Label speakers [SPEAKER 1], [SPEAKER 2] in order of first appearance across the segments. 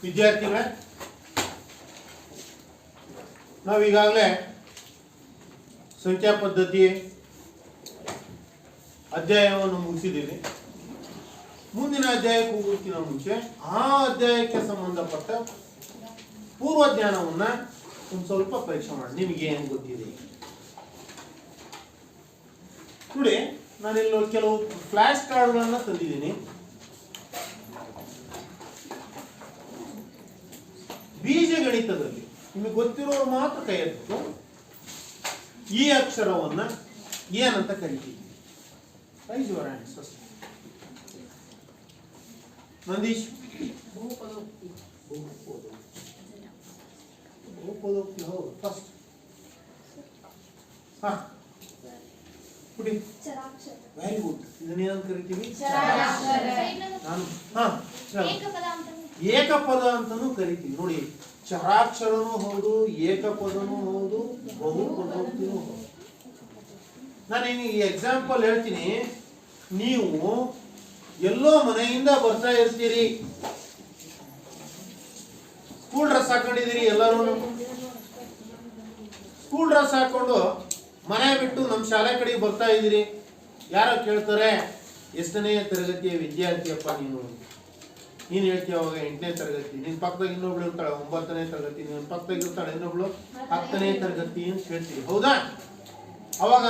[SPEAKER 1] ವಿದ್ಯಾರ್ಥಿಗಳೇ, ನಾವೀಗಾಗಲೇ ಸಂಖ್ಯಾ ಪದ್ಧತಿ ಅಧ್ಯಾಯವನ್ನು ಮುಗಿಸಿದ್ದೀವಿ. ಮುಂದಿನ ಅಧ್ಯಾಯಕ್ಕೆ ಹೋಗೋಕ್ಕಿಂತ ಮುಂಚೆ ಆ ಅಧ್ಯಾಯಕ್ಕೆ ಸಂಬಂಧಪಟ್ಟ ಪೂರ್ವಜ್ಞಾನವನ್ನ ಒಂದು ಸ್ವಲ್ಪ ಪರೀಕ್ಷೆ ಮಾಡಿ. ನಿಮಗೆ ಏನು ಗೊತ್ತಿದೆ ನೋಡಿ. ನಾನಿಲ್ಲಿ ಕೆಲವು ಫ್ಲಾಶ್ ಕಾರ್ಡ್ಗಳನ್ನ ತಂದಿದ್ದೀನಿ. ಬೀಜಗಣಿತದಲ್ಲಿ ನಿಮಗೆ ಗೊತ್ತಿರೋರು ಮಾತ್ರ ಕೈ ಎತ್ತು. ಈ ಅಕ್ಷರವನ್ನ ಏನಂತ ಕರಿತೀವಿ? Raise your hands. ನಂದೀಶ್, ಬಹುಪದೋಕ್ತಿ ಹೌದು ಫಸ್ಟ್. ಹಾ ಕುಡಿ. Very good. ಇದನ್ನೇನಂತ ಕರಿತೀವಿ? ನಾನು ಏಕಪದ ಅಂತಾನೂ ಕರಿತೀವಿ. ನೋಡಿ, ಚರಾಕ್ಷರನೂ ಹೌದು, ಏಕಪದನೂ ಹೌದು, ಬಹುಪದೋಕ್ತಿನೂ ಹೌದು. ನಾನು ಈ ಎಕ್ಸಾಂಪಲ್ ಹೇಳ್ತೀನಿ. ನೀವು ಎಲ್ಲೋ ಮನೆಯಿಂದ ಬರ್ತಾ ಇರ್ತೀರಿ, ಸ್ಕೂಲ್ ಡ್ರೆಸ್ ಹಾಕೊಂಡಿದ್ದೀರಿ. ಎಲ್ಲರೂ ಸ್ಕೂಲ್ ಡ್ರೆಸ್ ಹಾಕೊಂಡು ಮನೆ ಬಿಟ್ಟು ನಮ್ಮ ಶಾಲೆ ಕಡೆಗೆ ಬರ್ತಾ ಇದ್ದೀರಿ. ಯಾರೋ ಕೇಳ್ತಾರೆ, ಎಷ್ಟನೇ ತರಗತಿಯ ವಿದ್ಯಾರ್ಥಿಯಪ್ಪ ನೀನು? ನೀನು ಹೇಳ್ತೀಯ ಅವಾಗ 8ನೇ ತರಗತಿ. ನಿನ್ನ ಪಕ್ಕದಾಗ ಇನ್ನೊಬ್ಳು ಇರ್ತಾಳೆ 9ನೇ ತರಗತಿ, ನಿನ್ನ ಪಕ್ಕದಾಗ ಇರ್ತಾಳೆ ಇನ್ನೊಬ್ಳು 10ನೇ ತರಗತಿ ಅಂತ ಹೇಳ್ತೀವಿ, ಹೌದಾ? ಅವಾಗ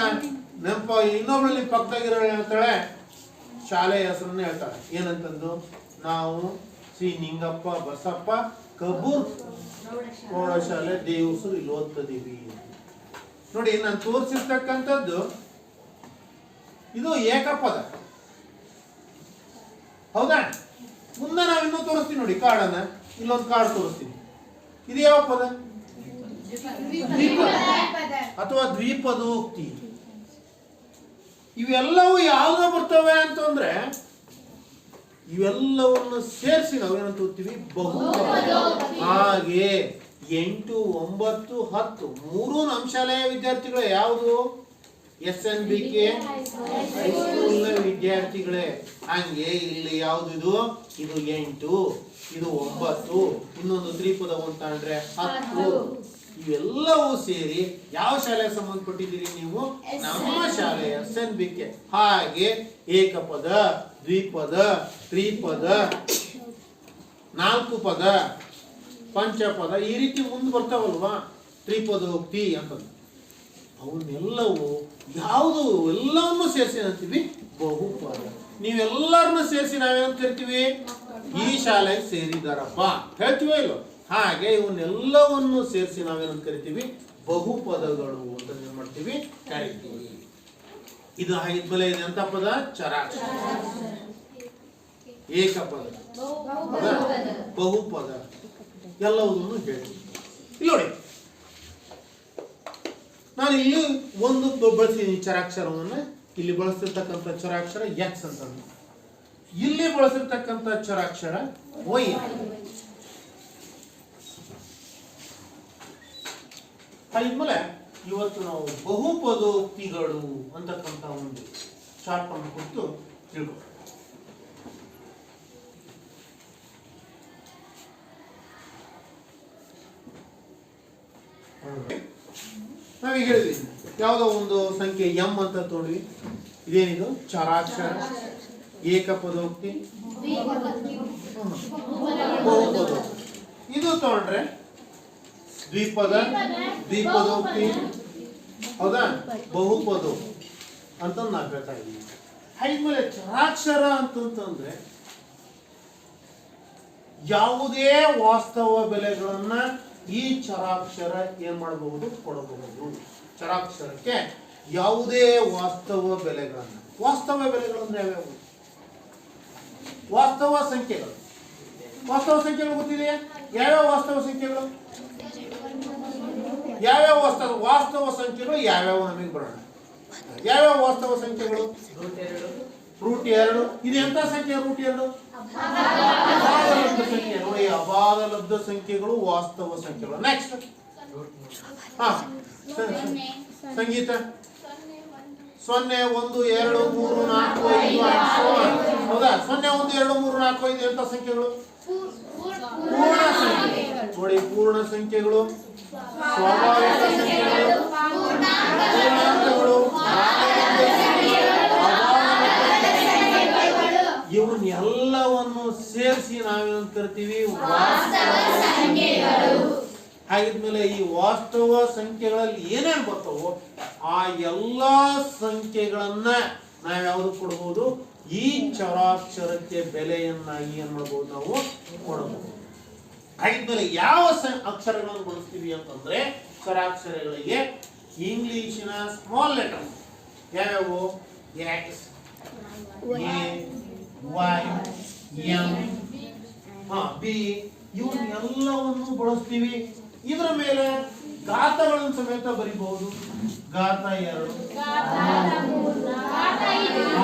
[SPEAKER 1] ನೆನಪ ಇನ್ನೊಬ್ಳು ನಿಮ್ಮ ಪಕ್ಕದಾಗಿರೋ ಹೇಳ್ತಾಳೆ, ಶಾಲೆ ಹೆಸರನ್ನ ಹೇಳ್ತಾಳೆ. ಏನಂತಂದು? ನಾವು ಶ್ರೀ ನಿಂಗಪ್ಪ ಬಸಪ್ಪ ಕಬ್ಬೂರ್ ಪ್ರೌಢಶಾಲೆ ದೇವಸೂರು ಇಲ್ಲಿ ಓದ್ತದೀವಿ. ನೋಡಿ, ನಾನು ತೋರಿಸಿರ್ತಕ್ಕಂಥದ್ದು ಇದು ಏಕಪದ, ಹೌದಾ? ಮುಂದೆ ನಾವು ಇನ್ನೂ ತೋರಿಸ್ತೀವಿ ನೋಡಿ ಕಾರ್ಡನ್ನ. ಇಲ್ಲೊಂದು ಕಾರ್ಡ್ ತೋರಿಸ್ತೀನಿ. ಇದು ಯಾವ ಪದ? ಅಥವಾ ದ್ವಿಪದೋಕ್ತಿ. ಇವೆಲ್ಲವೂ ಯಾವ್ದು ಬರ್ತವೆ ಅಂತಂದ್ರೆ ಇವೆಲ್ಲವನ್ನು ಸೇರಿಸಿ ನಾವೇನಂತ ಓದ್ತೀವಿ? ಬಹುಪದ. ಹಾಗೆ 8, 9, 10 ಮೂರು ನಮ್ಮ ಶಾಲೆಯ ವಿದ್ಯಾರ್ಥಿಗಳೇ. ಯಾವುದು? SNBK ಹೈಸ್ಕೂಲ್ ವಿದ್ಯಾರ್ಥಿಗಳೇ. ಹಂಗೆ ಇಲ್ಲಿ ಯಾವ್ದು? ಇದು 8, ಇದು 9, ಇನ್ನೊಂದು ತ್ರಿಪದ ಅಂತ ಅಂದ್ರೆ 10. ಇವೆಲ್ಲವೂ ಸೇರಿ ಯಾವ ಶಾಲೆಗೆ ಸಂಬಂಧಪಟ್ಟಿದ್ದೀರಿ ನೀವು? ನಮ್ಮ ಶಾಲೆ SNBK. ಹಾಗೆ ಏಕಪದ, ದ್ವಿಪದ, ತ್ರಿಪದ, 4 ಪದ, ಪಂಚಪದ, ಈ ರೀತಿ ಮುಂದೆ ಬರ್ತಾವಲ್ವಾ ತ್ರಿಪದೋಕ್ತಿ ಅಂತಂದು. ಅವನ್ನೆಲ್ಲವೂ ಯಾವುದು ಎಲ್ಲವನ್ನು ಸೇರಿಸಿ ಅಂತೀವಿ? ಬಹುಪದ. ನೀವೆಲ್ಲರನ್ನು ಸೇರಿಸಿ ನಾವೇನಂತ ಕರಿತೀವಿ? ಈ ಶಾಲೆಗೆ ಸೇರಿದಾರಪ್ಪ ಹೇಳ್ತೀವೋ ಇಲ್ಲೋ? ಹಾಗೆ ಇವನ್ನೆಲ್ಲವನ್ನು ಸೇರಿಸಿ ನಾವೇನಂತ ಕರಿತೀವಿ? ಬಹುಪದಗಳು ಅಂತ ಏನ್ ಮಾಡ್ತೀವಿ? ಕರಿತೀವಿ. ಇದು ಇದ್ಮೇಲೆ ಇದೆ ಅಂತ ಪದ? ಚರಾಕ್ಷರ. ಏಕಪದ, ಬಹುಪದ ಎಲ್ಲವನ್ನೂ ಹೇಳ್ತೀವಿ. ಇಲ್ಲಿ ನೋಡಿ, ನಾನು ಇಲ್ಲಿ ಒಂದು ಬಳಸಿದ್ದೀನಿ ಚರಾಕ್ಷರವನ್ನ. ಇಲ್ಲಿ ಬಳಸಿರ್ತಕ್ಕಂಥ ಚರಾಕ್ಷರ X ಅಂತ, ಇಲ್ಲಿ ಬಳಸಿರ್ತಕ್ಕಂಥ ಚರಾಕ್ಷರ Y. ಇದ್ಮೇಲೆ ಇವತ್ತು ನಾವು ಬಹುಪದೋಕ್ತಿಗಳು ಅಂತಕ್ಕಂಥ ಒಂದು ಚಾರ್ಟ್ ಅನ್ನು ಕುರಿತು ತಿಳ್ಕೊ. ನಾವೀಗ ಹೇಳಿದ್ವಿ, ಯಾವುದೋ ಒಂದು ಸಂಖ್ಯೆ M ಅಂತ ತಗೊಂಡ್ವಿ. ಇದೇನಿದು? ಚರಾಕ್ಷರ, ಏಕಪದೋಕ್ತಿ, ಬಹುಪದೋಕ್ತಿ. ಇದು ತಗೊಂಡ್ರೆ ದ್ವಿಪದ, ದ್ವಿಪದೋಕ್ತಿ, ಹೌದಾ? ಬಹುಪದೋಕ್ತಿ ಅಂತ ನಾವು ಹೇಳ್ತಾ ಇದ್ದೀವಿ. ಆದ್ಮೇಲೆ ಚರಾಕ್ಷರ ಅಂತಂತಂದ್ರೆ ಯಾವುದೇ ವಾಸ್ತವ ಬೆಲೆಗಳನ್ನ ಈ ಚರಾಕ್ಷರ ಏನ್ ಮಾಡಬಹುದು? ಕೊಡಬಹುದು. ಚರಾಕ್ಷರಕ್ಕೆ ಯಾವುದೇ ವಾಸ್ತವ ಬೆಲೆಗಳನ್ನ. ವಾಸ್ತವ ಬೆಲೆಗಳಂದ್ರೆ ಯಾವ್ಯಾವು? ವಾಸ್ತವ ಸಂಖ್ಯೆಗಳು. ವಾಸ್ತವ ಸಂಖ್ಯೆಗಳು ಗೊತ್ತಿದೆಯಾ? ಯಾವ್ಯಾವ ವಾಸ್ತವ ಸಂಖ್ಯೆಗಳು? ಯಾವ್ಯಾವ ವಾಸ್ತವ ಸಂಖ್ಯೆಗಳು ಯಾವ್ಯಾವ ನಮಗೆ ಬರೋಣ? ಯಾವ್ಯಾವ ವಾಸ್ತವ ಸಂಖ್ಯೆಗಳು? √2. ಇದು ಎಂತ ಸಂಖ್ಯೆ? √2 ಅಭಾದ ಸಂಖ್ಯೆ. ನೋಡಿ, ಅಭಾದ ಲಬ್ಧ ಸಂಖ್ಯೆಗಳು ವಾಸ್ತವ ಸಂಖ್ಯೆಗಳು. ನೆಕ್ಸ್ಟ್ ಸಂಗೀತ 0, 1, 2, 3, 4, 5, ಹೌದಾ? 0, 1, 2, 3, 4, 5 ಎಂತ ಸಂಖ್ಯೆಗಳು? ಪೂರ್ಣ ನೋಡಿ, ಪೂರ್ಣ ಸಂಖ್ಯೆಗಳು, ಸ್ವಾಭಾವಿಕ ಸಂಖ್ಯೆಗಳು, ಪೂರ್ಣಾಂಕಗಳು, ಇವನ್ನೆಲ್ಲವನ್ನು ಸೇರಿಸಿ ನಾವೇನು ಕರಿತೀವಿ? ವಾಸ್ತವ ಸಂಖ್ಯೆಗಳು. ಹಾಗಿದ್ಮೇಲೆ ಈ ವಾಸ್ತವ ಸಂಖ್ಯೆಗಳಲ್ಲಿ ಏನೇನು ಬರ್ತವೋ ಆ ಎಲ್ಲಾ ಸಂಖ್ಯೆಗಳನ್ನ ನಾವ್ಯಾವುದು ಕೊಡಬಹುದು? ಈ ಚರಾಕ್ಷರಕ್ಕೆ ಬೆಲೆಯನ್ನಾಗಿ ಏನ್ ಮಾಡಬಹುದು? ನಾವು ಕೊಡಬಹುದು. ಹಾಗಿದ್ಮೇಲೆ ಯಾವ ಅಕ್ಷರಗಳನ್ನು ಬಳಸ್ತೀವಿ ಅಂತಂದ್ರೆ ಚರಾಕ್ಷರಗಳಿಗೆ ಇಂಗ್ಲಿಶಿನ ಸ್ಮಾಲ್ ಲೆಟರ್ ಯಾವ್ಯಾವು? X, a, y, m, b ಇವನ್ನೆಲ್ಲವನ್ನು ಬಳಸ್ತೀವಿ. ಇದರ ಮೇಲೆ ಘಾತಗಳನ್ನು ಸಮೇತ ಬರಿಬಹುದು. ಘಾತ 2,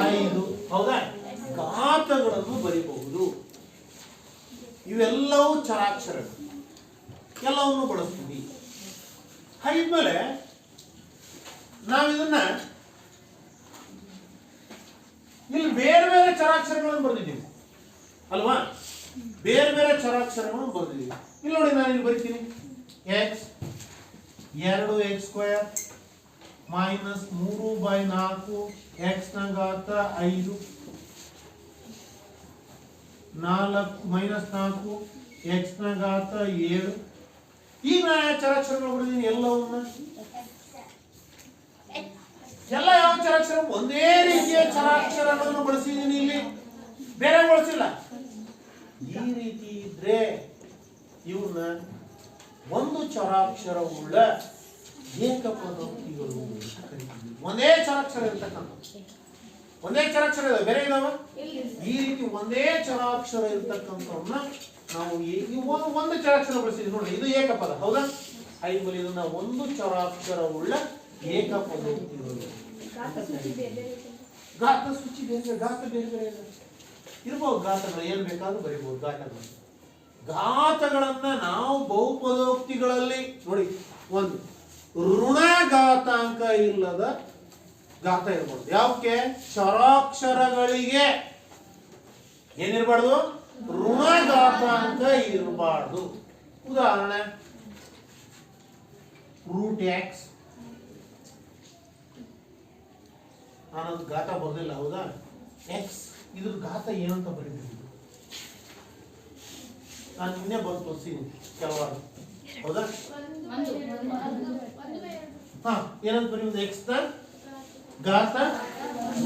[SPEAKER 1] 5, ಹೌದಾ? ಘಾತಗಳನ್ನು ಬರಿಬಹುದು. ಇವೆಲ್ಲವೂ ಚರಾಕ್ಷರಗಳು, ಎಲ್ಲವನ್ನು ಬಳಸ್ತೀವಿ. ಹಾಗಿದ್ಮೇಲೆ ನಾವಿದನ್ನ ಇಲ್ಲಿ ಬೇರೆ ಬೇರೆ ಚರಾಕ್ಷರಗಳನ್ನು ಬರೆದಿದ್ದೀವಿ ಅಲ್ವಾ? ಬೇರೆ ಬೇರೆ ಚರಾಕ್ಷರಗಳನ್ನು ಬರೆದಿದ್ದೀವಿ. ಇಲ್ಲಿ ನೋಡಿ, ನಾನು ಇಲ್ಲಿ ಬರಿತೀನಿ. ಎಕ್ಸ್ 2x² ಮೈನಸ್ 3/4 ಎಕ್ಸ್ ನ ಘಾತ 5 ಮೈನಸ್ 4 ಎಕ್ಸ್ ನ ಘಾತ 7. ಈಗ ನಾನು ಚರಾಕ್ಷರಗಳು ಬರೆದಿದ್ದೀನಿ ಎಲ್ಲವನ್ನ. ಎಲ್ಲ ಯಾವ ಚರಾಕ್ಷರ? ಒಂದೇ ರೀತಿಯ ಚರಾಕ್ಷರಗಳನ್ನು ಬಳಸಿದ್ದೀನಿ, ಇಲ್ಲಿ ಬೇರೆ ಬಳಸಿಲ್ಲ. ಈ ರೀತಿ ಇದ್ರೆ ಇವನ್ನ ಒಂದು ಚರಾಕ್ಷರವುಳ್ಳ ಏಕಪದೋಕ್ತಿಗಳು ಅಂತ ಕರೀತೀವಿ. ಒಂದೇ ಚರಾಕ್ಷರ ಇರ್ತಕ್ಕಂಥ, ಒಂದೇ ಚರಾಕ್ಷರ ಇದೆ, ಬೇರೆ ಇದಾವ? ಈ ರೀತಿ ಒಂದೇ ಚರಾಕ್ಷರ ಇರ್ತಕ್ಕಂಥವನ್ನ ನಾವು ಒಂದು ಚರಾಕ್ಷರ ಬಳಸಿದ್ವಿ ನೋಡಿ, ಇದು ಏಕಪದ, ಹೌದಾ? ಐದು ಇದನ್ನ ಒಂದು ಚರಾಕ್ಷರವುಳ್ಳ ಏಕಪದೋಕ್ತಿಗಳು. ಘಾತ ಸೂಚಿ ಬೇರೆ, ಘಾತ ಬೇರೆ ಬೇರೆ ಇರ್ಬೋದು. ಘಾತಗಳು ಏನ್ ಬೇಕಾದ್ರೂ ಬರೀಬಹುದು. ಘಾತಗಳನ್ನ ನಾವು ಬಹುಪದೋಕ್ತಿಗಳಲ್ಲಿ ನೋಡಿ, ಒಂದು ಋಣಘಾತಾಂಕ ಇಲ್ಲದ ಘಾತ ಇರ್ಬೋದು. ಯಾಕೆ? ಚರಾಕ್ಷರಗಳಿಗೆ ಏನಿರಬಾರ್ದು? ಋಣಘಾತಾಂಕ ಇರಬಾರ್ದು. ಉದಾಹರಣೆ √x. ನಾನದು ಘಾತ ಬರ್ದಿಲ್ಲ, ಹೌದಾ? ಎಕ್ಸ್ ಇದ್ರ ಘಾತ ಏನಂತ ಬರೀಬೇಕು? ನಾನು ನಿನ್ನೆ ಬಂದು ತೋರಿಸಿದ್ದೀನಿ ಕೆಲವಾರು, ಹೌದಾ? ಏನಂತ ಬರೀಬಹುದು? ಎಕ್ಸ್ ನ ಘಾತ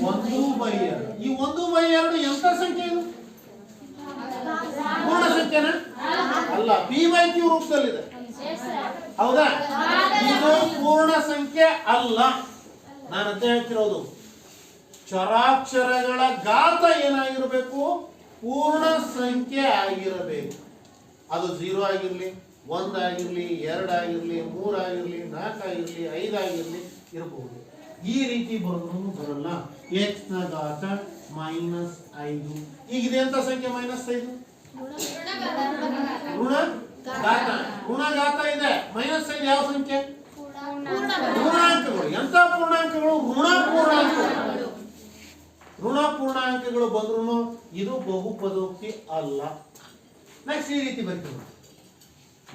[SPEAKER 1] 1/2. ಈ 1/2 ಎಂತ ಸಂಖ್ಯೆ? ಇದು ಪೂರ್ಣ ಸಂಖ್ಯೆನ ಅಲ್ಲ, p/q ರೂಪದಲ್ಲಿದೆ, ಹೌದಾ? ಇದು ಪೂರ್ಣ ಸಂಖ್ಯೆ ಅಲ್ಲ. ನಾನು ಅಂತ ಹೇಳ್ತಿರೋದು, ಚರಾಕ್ಷರಗಳ ಘಾತ ಏನಾಗಿರಬೇಕು? ಪೂರ್ಣ ಸಂಖ್ಯೆ ಆಗಿರಬೇಕು. ಅದು 0 ಆಗಿರ್ಲಿ, 1 ಆಗಿರ್ಲಿ, 2 ಆಗಿರ್ಲಿ, 3 ಆಗಿರ್ಲಿ, 4 ಆಗಿರ್ಲಿ, 5 ಆಗಿರ್ಲಿ ಇರಬಹುದು. ಈ ರೀತಿ ಬರಲ್ಲ. ಎಕ್ಸ್ ನ ಘಾತ -5. ಈಗ ಇದೆ ಅಂತ ಸಂಖ್ಯೆ -5 ಋಣಘಾತ ಇದೆ. -5 ಯಾವ ಸಂಖ್ಯೆ? ಪೂರ್ಣಾಂಕಗಳು. ಎಂತ ಪೂರ್ಣಾಂಕಗಳು? ಋಣ ಪೂರ್ಣಾಂಕಗಳು ಬಂದ್ರು ಇದು ಬಹುಪದೋಕ್ತಿ ಅಲ್ಲ. ನೆಕ್ಸ್ಟ್ ಈ ರೀತಿ ಬರ್ತದೆ,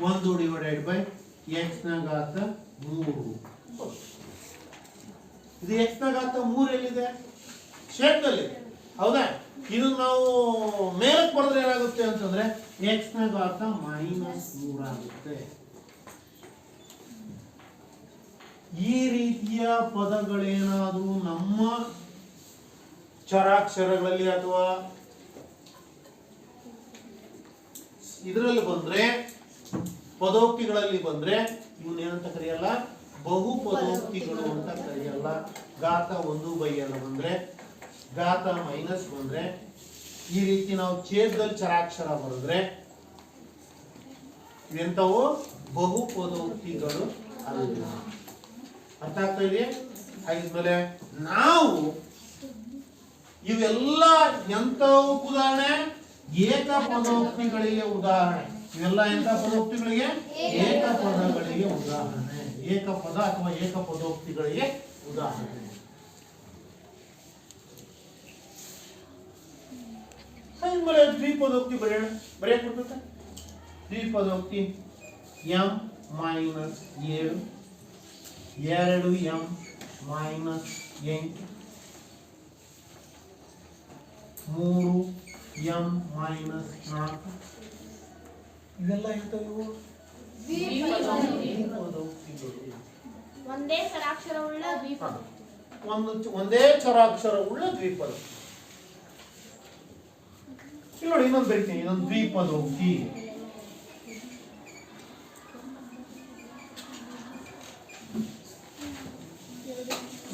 [SPEAKER 1] 1/x ನ ಘಾತ 3. ಇದು x ನ ಘಾತ 3 ಎಲ್ಲಿದೆ? ಶೇಪ್ನಲ್ಲಿ, ಹೌದಾ? ಇದು ನಾವು ಮೇಲಕ್ಕೆ ಬರೆದ್ರೆ ಏನಾಗುತ್ತೆ ಅಂತಂದ್ರೆ x ನ ಘಾತ -3 ಆಗುತ್ತೆ. ಈ ರೀತಿಯ ಪದಗಳೇನಾದರೂ ನಮ್ಮ ಚರಾಕ್ಷರಗಳಲ್ಲಿ ಅಥವಾ ಇದರಲ್ಲಿ ಬಂದ್ರೆ, ಪದೋಕ್ತಿಗಳಲ್ಲಿ ಬಂದ್ರೆ ಇವನ್ನೇನಂತ ಕರೆಯಲ್ಲ? ಬಹುಪದೋಕ್ತಿಗಳು ಅಂತ ಕರೆಯಲ್ಲ. ಘಾತ 1/2 ಬಂದ್ರೆ, ಘಾತ ಮೈನಸ್ ಬಂದ್ರೆ, ಈ ರೀತಿ ನಾವು ಛೇದದಲ್ಲಿ ಚರಾಕ್ಷರ ಬರೆದ್ರೆ ಇವೆಂತವು ಬಹುಪದೋಕ್ತಿಗಳು ಅಲ್ಲ. ಅರ್ಥ ಆಗ್ತಾ ಇದೆಯಾ? ಹಾಗಿದ್ಮೇಲೆ ನಾವು ಇವೆಲ್ಲ ಎಂತವು ಉದಾಹರಣೆ? ಏಕಪದೋಕ್ತಿಗಳಿಗೆ ಉದಾಹರಣೆ. ಇವೆಲ್ಲ ಎಂತ ಪದೋಕ್ತಿಗಳಿಗೆ? ಏಕಪದಗಳಿಗೆ ಉದಾಹರಣೆ. ಏಕಪದ ಅಥವಾ ಏಕಪದೋಕ್ತಿಗಳಿಗೆ ಉದಾಹರಣೆ. ದ್ವಿಪದೋಕ್ತಿ ಬರೆಯೋಣ. ಬರೆಯಕ್ ಬರ್ತದೆ ದ್ವಿಪದೋಕ್ತಿ. M minus 7 2 m minus 8 3 m minus 4 ಇವೆಲ್ಲ ಎಂತವು
[SPEAKER 2] ಒಂದೇ ಸ್ವರಾಕ್ಷರವುಳ್ಳ ದ್ವಿಪದ.
[SPEAKER 1] ಒಂದೇ ಸ್ವರಾಕ್ಷರವುಳ್ಳ ದ್ವಿಪದ. ಇಲ್ಲಿ ನೋಡಿ ಇನ್ನೊಂದು ಬರೀತೀನಿ, ಇದೊಂದು ದ್ವಿಪದೋಕ್ತಿ.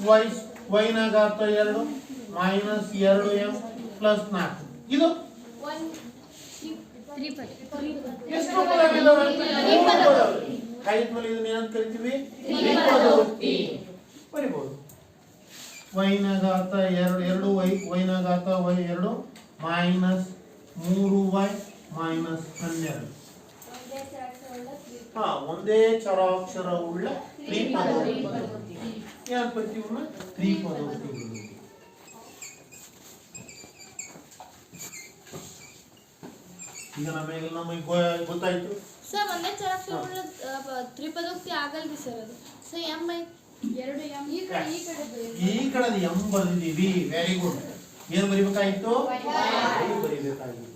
[SPEAKER 1] y ನ ಘಾತ 2 ಮೈನಸ್ 2m ಪ್ಲಸ್ 4 ಇದು ಎಷ್ಟು ಪದಗಳಿದಾವೆ? ಕಾಯಿದ್ಮೇಲೆ ಇದನ್ನ ಏನಂತ ಕರಿತೀವಿ? ದ್ವಿಪದೋಕ್ತಿ. ಬರಿಬಹುದು. y ನ ಘಾತ 2 y ನ ಘಾತ 2 ಮೈನಸ್ 3y ಮೈನಸ್ 12. ಒಂದೇ ಚರಾಕ್ಷರವುಳ್ಳ ತ್ರಿಪದೋಕ್ತಿ. ಏನಂತ ಕರಿತೀವಿ? ತ್ರಿಪದೋಕ್ತಿಗಳು. ಈಗ ನಮಗೆ ಗೊತ್ತಾಯ್ತು
[SPEAKER 2] ಸರ್. ಒಂದೇ ಸ್ವರಾಕ್ಷರವುಳ್ಳ ತ್ರಿಪದೋಕ್ತಿ ಆಗಲ್ರಿ ಸರ್ ಅದು. ಸೊ ಎಂ ಎರಡು ಎಂ ಈ
[SPEAKER 1] ಕಡೆ ಎಂ ಬರ್ದಿದ್ದೀವಿ. Very good. ಏನು ಬರಿಬೇಕಾಗಿತ್ತು? ಬರಿಬೇಕಾಗಿತ್ತು.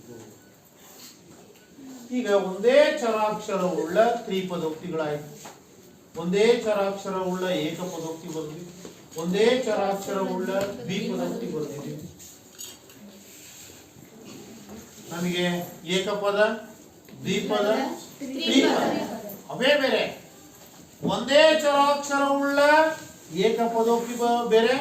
[SPEAKER 1] ಈಗ ಒಂದೇ ಚರಾಕ್ಷರವುಳ್ಳ ತ್ರಿಪದೋಕ್ತಿಗಳಾಯ್ತು. ಒಂದೇ ಚರಾಕ್ಷರವುಳ್ಳ ಏಕಪದೋಕ್ತಿ ಬರ್ದಿವಿ, ಒಂದೇ ಚರಾಕ್ಷರವುಳ್ಳ ದ್ವಿಪದೋಕ್ತಿ ಬರ್ದಿದ್ದೀವಿ. ನಮಗೆ ಏಕಪದ, ದ್ವಿಪದ, ತ್ರಿಪದ ಅವೇ ಬೇರೆ. ಒಂದೇ ಚರಾಕ್ಷರವುಳ್ಳ ಏಕಪದೋಕ್ತಿ ಬೇರೆ,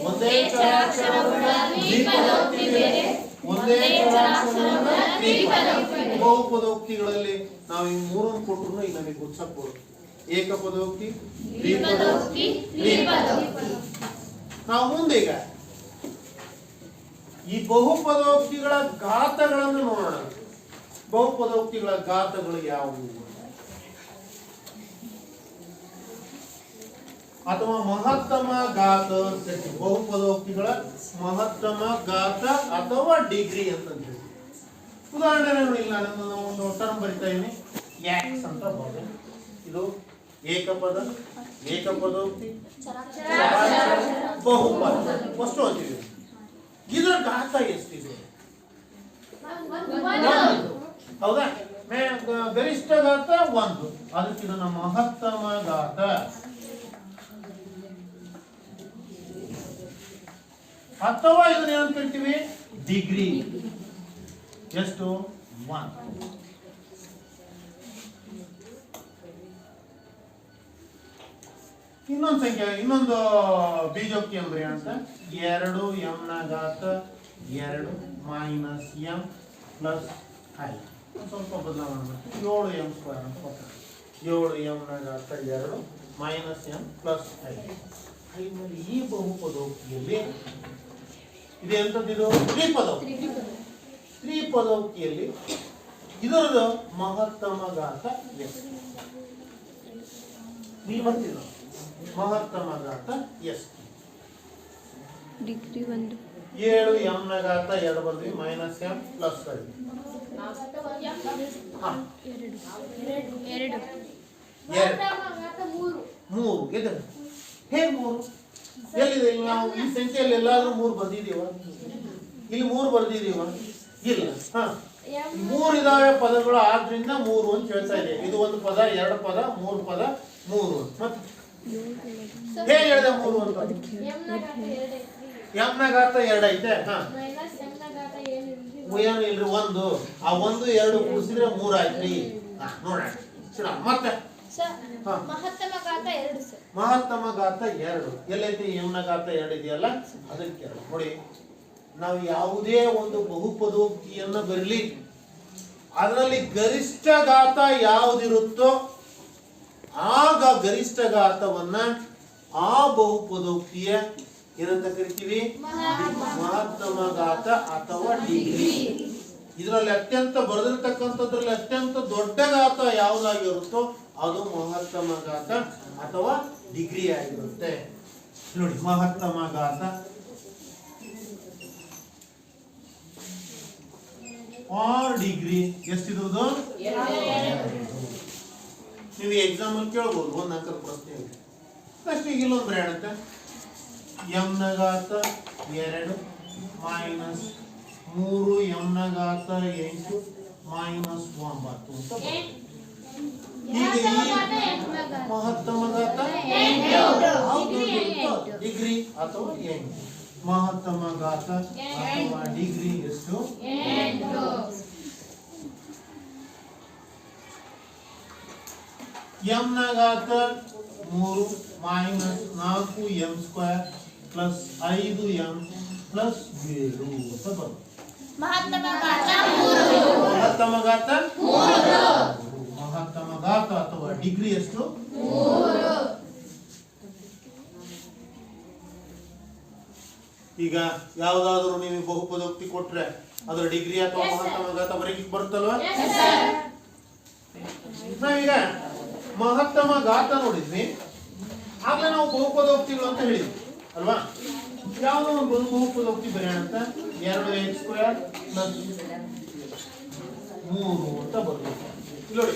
[SPEAKER 1] ಒಂದೇ ಚರಾಕ್ಷರವುಳ್ಳ ದ್ವಿಪದೋಕ್ತಿ ಬೇರೆ, ಒಂದೇ ಚರಾಕ್ಷರವುಳ್ಳ ತ್ರಿಪದೋಕ್ತಿ. ಬಹುಪದೋಕ್ತಿಗಳಲ್ಲಿ ನಾವು ಈ ಮೂರನ್ನು ಕೊಟ್ಟರು ಈಗ ನಮಗೆ ಗುರ್ಸಬಹುದು. ಏಕಪದೋಕ್ತಿ, ದ್ವಿಪದೋಕ್ತಿ, ತ್ರಿಪದೋಕ್ತಿ. ನಾವು ಮುಂದೀಗ ಈ ಬಹುಪದೋಕ್ತಿಗಳ ಘಾತಗಳನ್ನು ನೋಡೋಣ. ಬಹುಪದೋಕ್ತಿಗಳ ಘಾತಗಳು ಯಾವುವು? ಅಥವಾ ಮಹತ್ತಮ ಘಾತ. ಬಹುಪದೋಕ್ತಿಗಳ ಮಹತ್ತಮ ಘಾತ ಅಥವಾ ಡಿಗ್ರಿ ಅಂತ ಹೇಳ್ತೀವಿ. ಉದಾಹರಣೆ ನೋಡಿ, ನಾನು ಒಂದು ಟರ್ಮ್ ಬರಿತಾ ಇದ್ದೀನಿ, ಎಕ್ಸ್ ಅಂತ ಬರ್ತದೆ. ಇದು ಏಕಪದ, ಏಕಪದೋಕ್ತಿ, ಬಹುಪದ ಅಷ್ಟು ಅಂತೀವಿ. ಇದರ ಘಾತ ಎಷ್ಟಿದೆ? ಹೌದಾ? ಗರಿಷ್ಠ ಘಾತ 1. ಅದಕ್ಕೆ ಇದನ್ನ ಮಹತ್ತಮ ಘಾತ ಅಥವಾ ಇದನ್ನ ಏನಂತ ಕರಿತೀವಿ? ಡಿಗ್ರಿ. ಎಷ್ಟು? 1. ಇನ್ನೊಂದು ಸಂಖ್ಯೆ, ಇನ್ನೊಂದು ಬೀಜೋಕ್ತಿ ಅಂದ್ರೆ ಅಂತ 2 ಎಂ ನ ಘಾತ 2 ಮೈನಸ್ ಎಂ ಪ್ಲಸ್ 5. ಸ್ವಲ್ಪ ಬದಲಾವಣೆ ಮಾಡ್ತೀವಿ. 7 ಎಂ ಸ್ಕ್ವೇರ್ ಅಂತ ಕೊಡ್ತಾರೆ. 7 ಎಂ ನ ಘಾತ 2 ಮೈನಸ್ ಎಂ ಪ್ಲಸ್ 5. ಈ ಬಹುಪದೋಕ್ತಿಯಲ್ಲಿ ಇದೆ ಎಂತದ್ದು? ತ್ರಿಪದೋಕ್ತಿ. ತ್ರಿಪದೋಕ್ತಿಯಲ್ಲಿ ಇದರದು ಮಹತ್ತಮ ಘಾತ ಎಷ್ಟು? ನೀವು ಬರ್ತೀರ ಮಹತ್ತಮ ಘಾತ ಎಷ್ಟು?
[SPEAKER 3] ಡಿಗ್ರಿ 1.
[SPEAKER 1] 7 ಎಂ ನ ಘಾತ 2 ಬಂದ್ವಿ ಮೈನಸ್ ಎಂ ಪ್ಲಸ್ 5. 3 ಇದೆ. ಹೇಗೆ 3? ಎಲ್ಲಿದೆ? ನಾವು ಈ ಸಂಖ್ಯೆಯಲ್ಲಿ ಎಲ್ಲಾದ್ರೂ 3 ಬರ್ದಿದೀವ? ಇಲ್ಲಿ 3 ಬರ್ದಿದೀವ? ಇಲ್ಲ. 3 ಇದಾವೆ ಪದಗಳು, ಆದ್ರಿಂದ 3 ಅಂತ ಹೇಳ್ತಾ ಇದೆ. ಇದು ಒಂದು ಪದ, 2 ಪದ, 3 ಪದ, 3. ಮತ್ತೆ ಹೇಗೆ ಹೇಳಿದೆ 3 ಅಂತ? ಎಂ ನ ಘಾತ 2 ಐತೆ. ಏನು ಇಲ್ರಿ, 1. ಆ 1 2 ಕೂಡಿಸಿದ್ರೆ 3 ಆಯ್ತ್ರಿ. ನೋಡೋಣ ಮತ್ತೆ
[SPEAKER 2] ಮಹತ್ತಮ ಘಾತ 2 ಸರ್.
[SPEAKER 1] ಮಹತ್ತಮ ಘಾತ 2 ಎಲ್ಲೈತಿ? ಎಂ ನ ಘಾತ 2 ಇದೆಯಲ್ಲ, ಅದಕ್ಕೆ ನೋಡಿ. ನಾವು ಯಾವುದೇ ಒಂದು ಬಹುಪದೋಕ್ತಿಯನ್ನ ಬರಲಿ, ಅದರಲ್ಲಿ ಗರಿಷ್ಠ ಘಾತ ಯಾವುದಿರುತ್ತೋ ಆಗ ಗರಿಷ್ಠ ಘಾತವನ್ನ ಆ ಬಹುಪದೋಕ್ತಿಯ ಏನಂತ ಕರಿತೀವಿ? ಮಹತ್ತಮ ಘಾತ ಅಥವಾ ಡಿಗ್ರಿ. ಇದರಲ್ಲಿ ಅತ್ಯಂತ ಬರೆದಿರ್ತಕ್ಕಂಥದ್ರಲ್ಲಿ ಅತ್ಯಂತ ದೊಡ್ಡ ಘಾತ ಯಾವುದಾಗಿರುತ್ತೋ ಅದು ಮಹತ್ತಮ ಘಾತ ಅಥವಾ ಡಿಗ್ರಿ ಆಗಿರುತ್ತೆ. ನೋಡಿ, ಮಹತ್ತಮ ಘಾತ ಆರ್ ಡಿಗ್ರಿ ಎಷ್ಟಿರೋದು? ನೀವು ಎಕ್ಸಾಮ್ ಅಲ್ಲಿ ಕೇಳ್ಬೋದು ಒಂದು ಅಂಕದ ಪ್ರಶ್ನೆ ಫಸ್ಟ್ ಈಗ ಇಲ್ಲೊಂದು ಬರೆಯೋಣ ಎಂ ನ ಘಾತ 2 ಮೈನಸ್ 3 ಎಂ ನ ಘಾತ 8 ಮೈನಸ್ 9 ಅಂತ ಹೀಗೆ ಮಹತ್ತಮ ಘಾತ ಡಿಗ್ರಿ ಅಥವಾ 8 ಮಹತ್ತಮ ಘಾತ ಅಥವಾ ಡಿಗ್ರಿ ಎಷ್ಟು ಎಂ ನ ಘಾತ 3 minus 4 M square plus 5 M plus 7 ಅಂತ ಬರುತ್ತೆ
[SPEAKER 2] ಮಹತ್ತಮ ಘಾತ
[SPEAKER 1] ಮಹತ್ತಮ ಘಾತ ಮಹತ್ತಮ ಘಾತ ಅಥವಾ ಡಿಗ್ರಿ ಎಷ್ಟು ಈಗ ಯಾವ್ದಾದ್ರು ನೀವು ಬಹುಪದೋಕ್ತಿ ಕೊಟ್ರೆ ಅದರ ಡಿಗ್ರಿ ಅಥವಾ ಮಹತ್ತಮ ಘಾತ ಬರೀಲಿಕ್ಕೆ ಬರುತ್ತಲ್ವಾ ನಾವೀಗ ಮಹತ್ತಮ ಘಾತ ನೋಡಿದ್ವಿ ಆಗ್ಲೇ ನಾವು ಬಹುಪದೋಕ್ತಿಗಳು ಅಂತ ಹೇಳಿದ್ವಿ ಅಲ್ವಾ ಯಾವ್ದೋ ಒಂದು ಬಹುಪದೋಕ್ತಿ ಬರೆಯೋಣ ಅಂತ 2x² ಪ್ಲಸ್ 3 ಅಂತ ಬರುತ್ತೆ ನೋಡಿ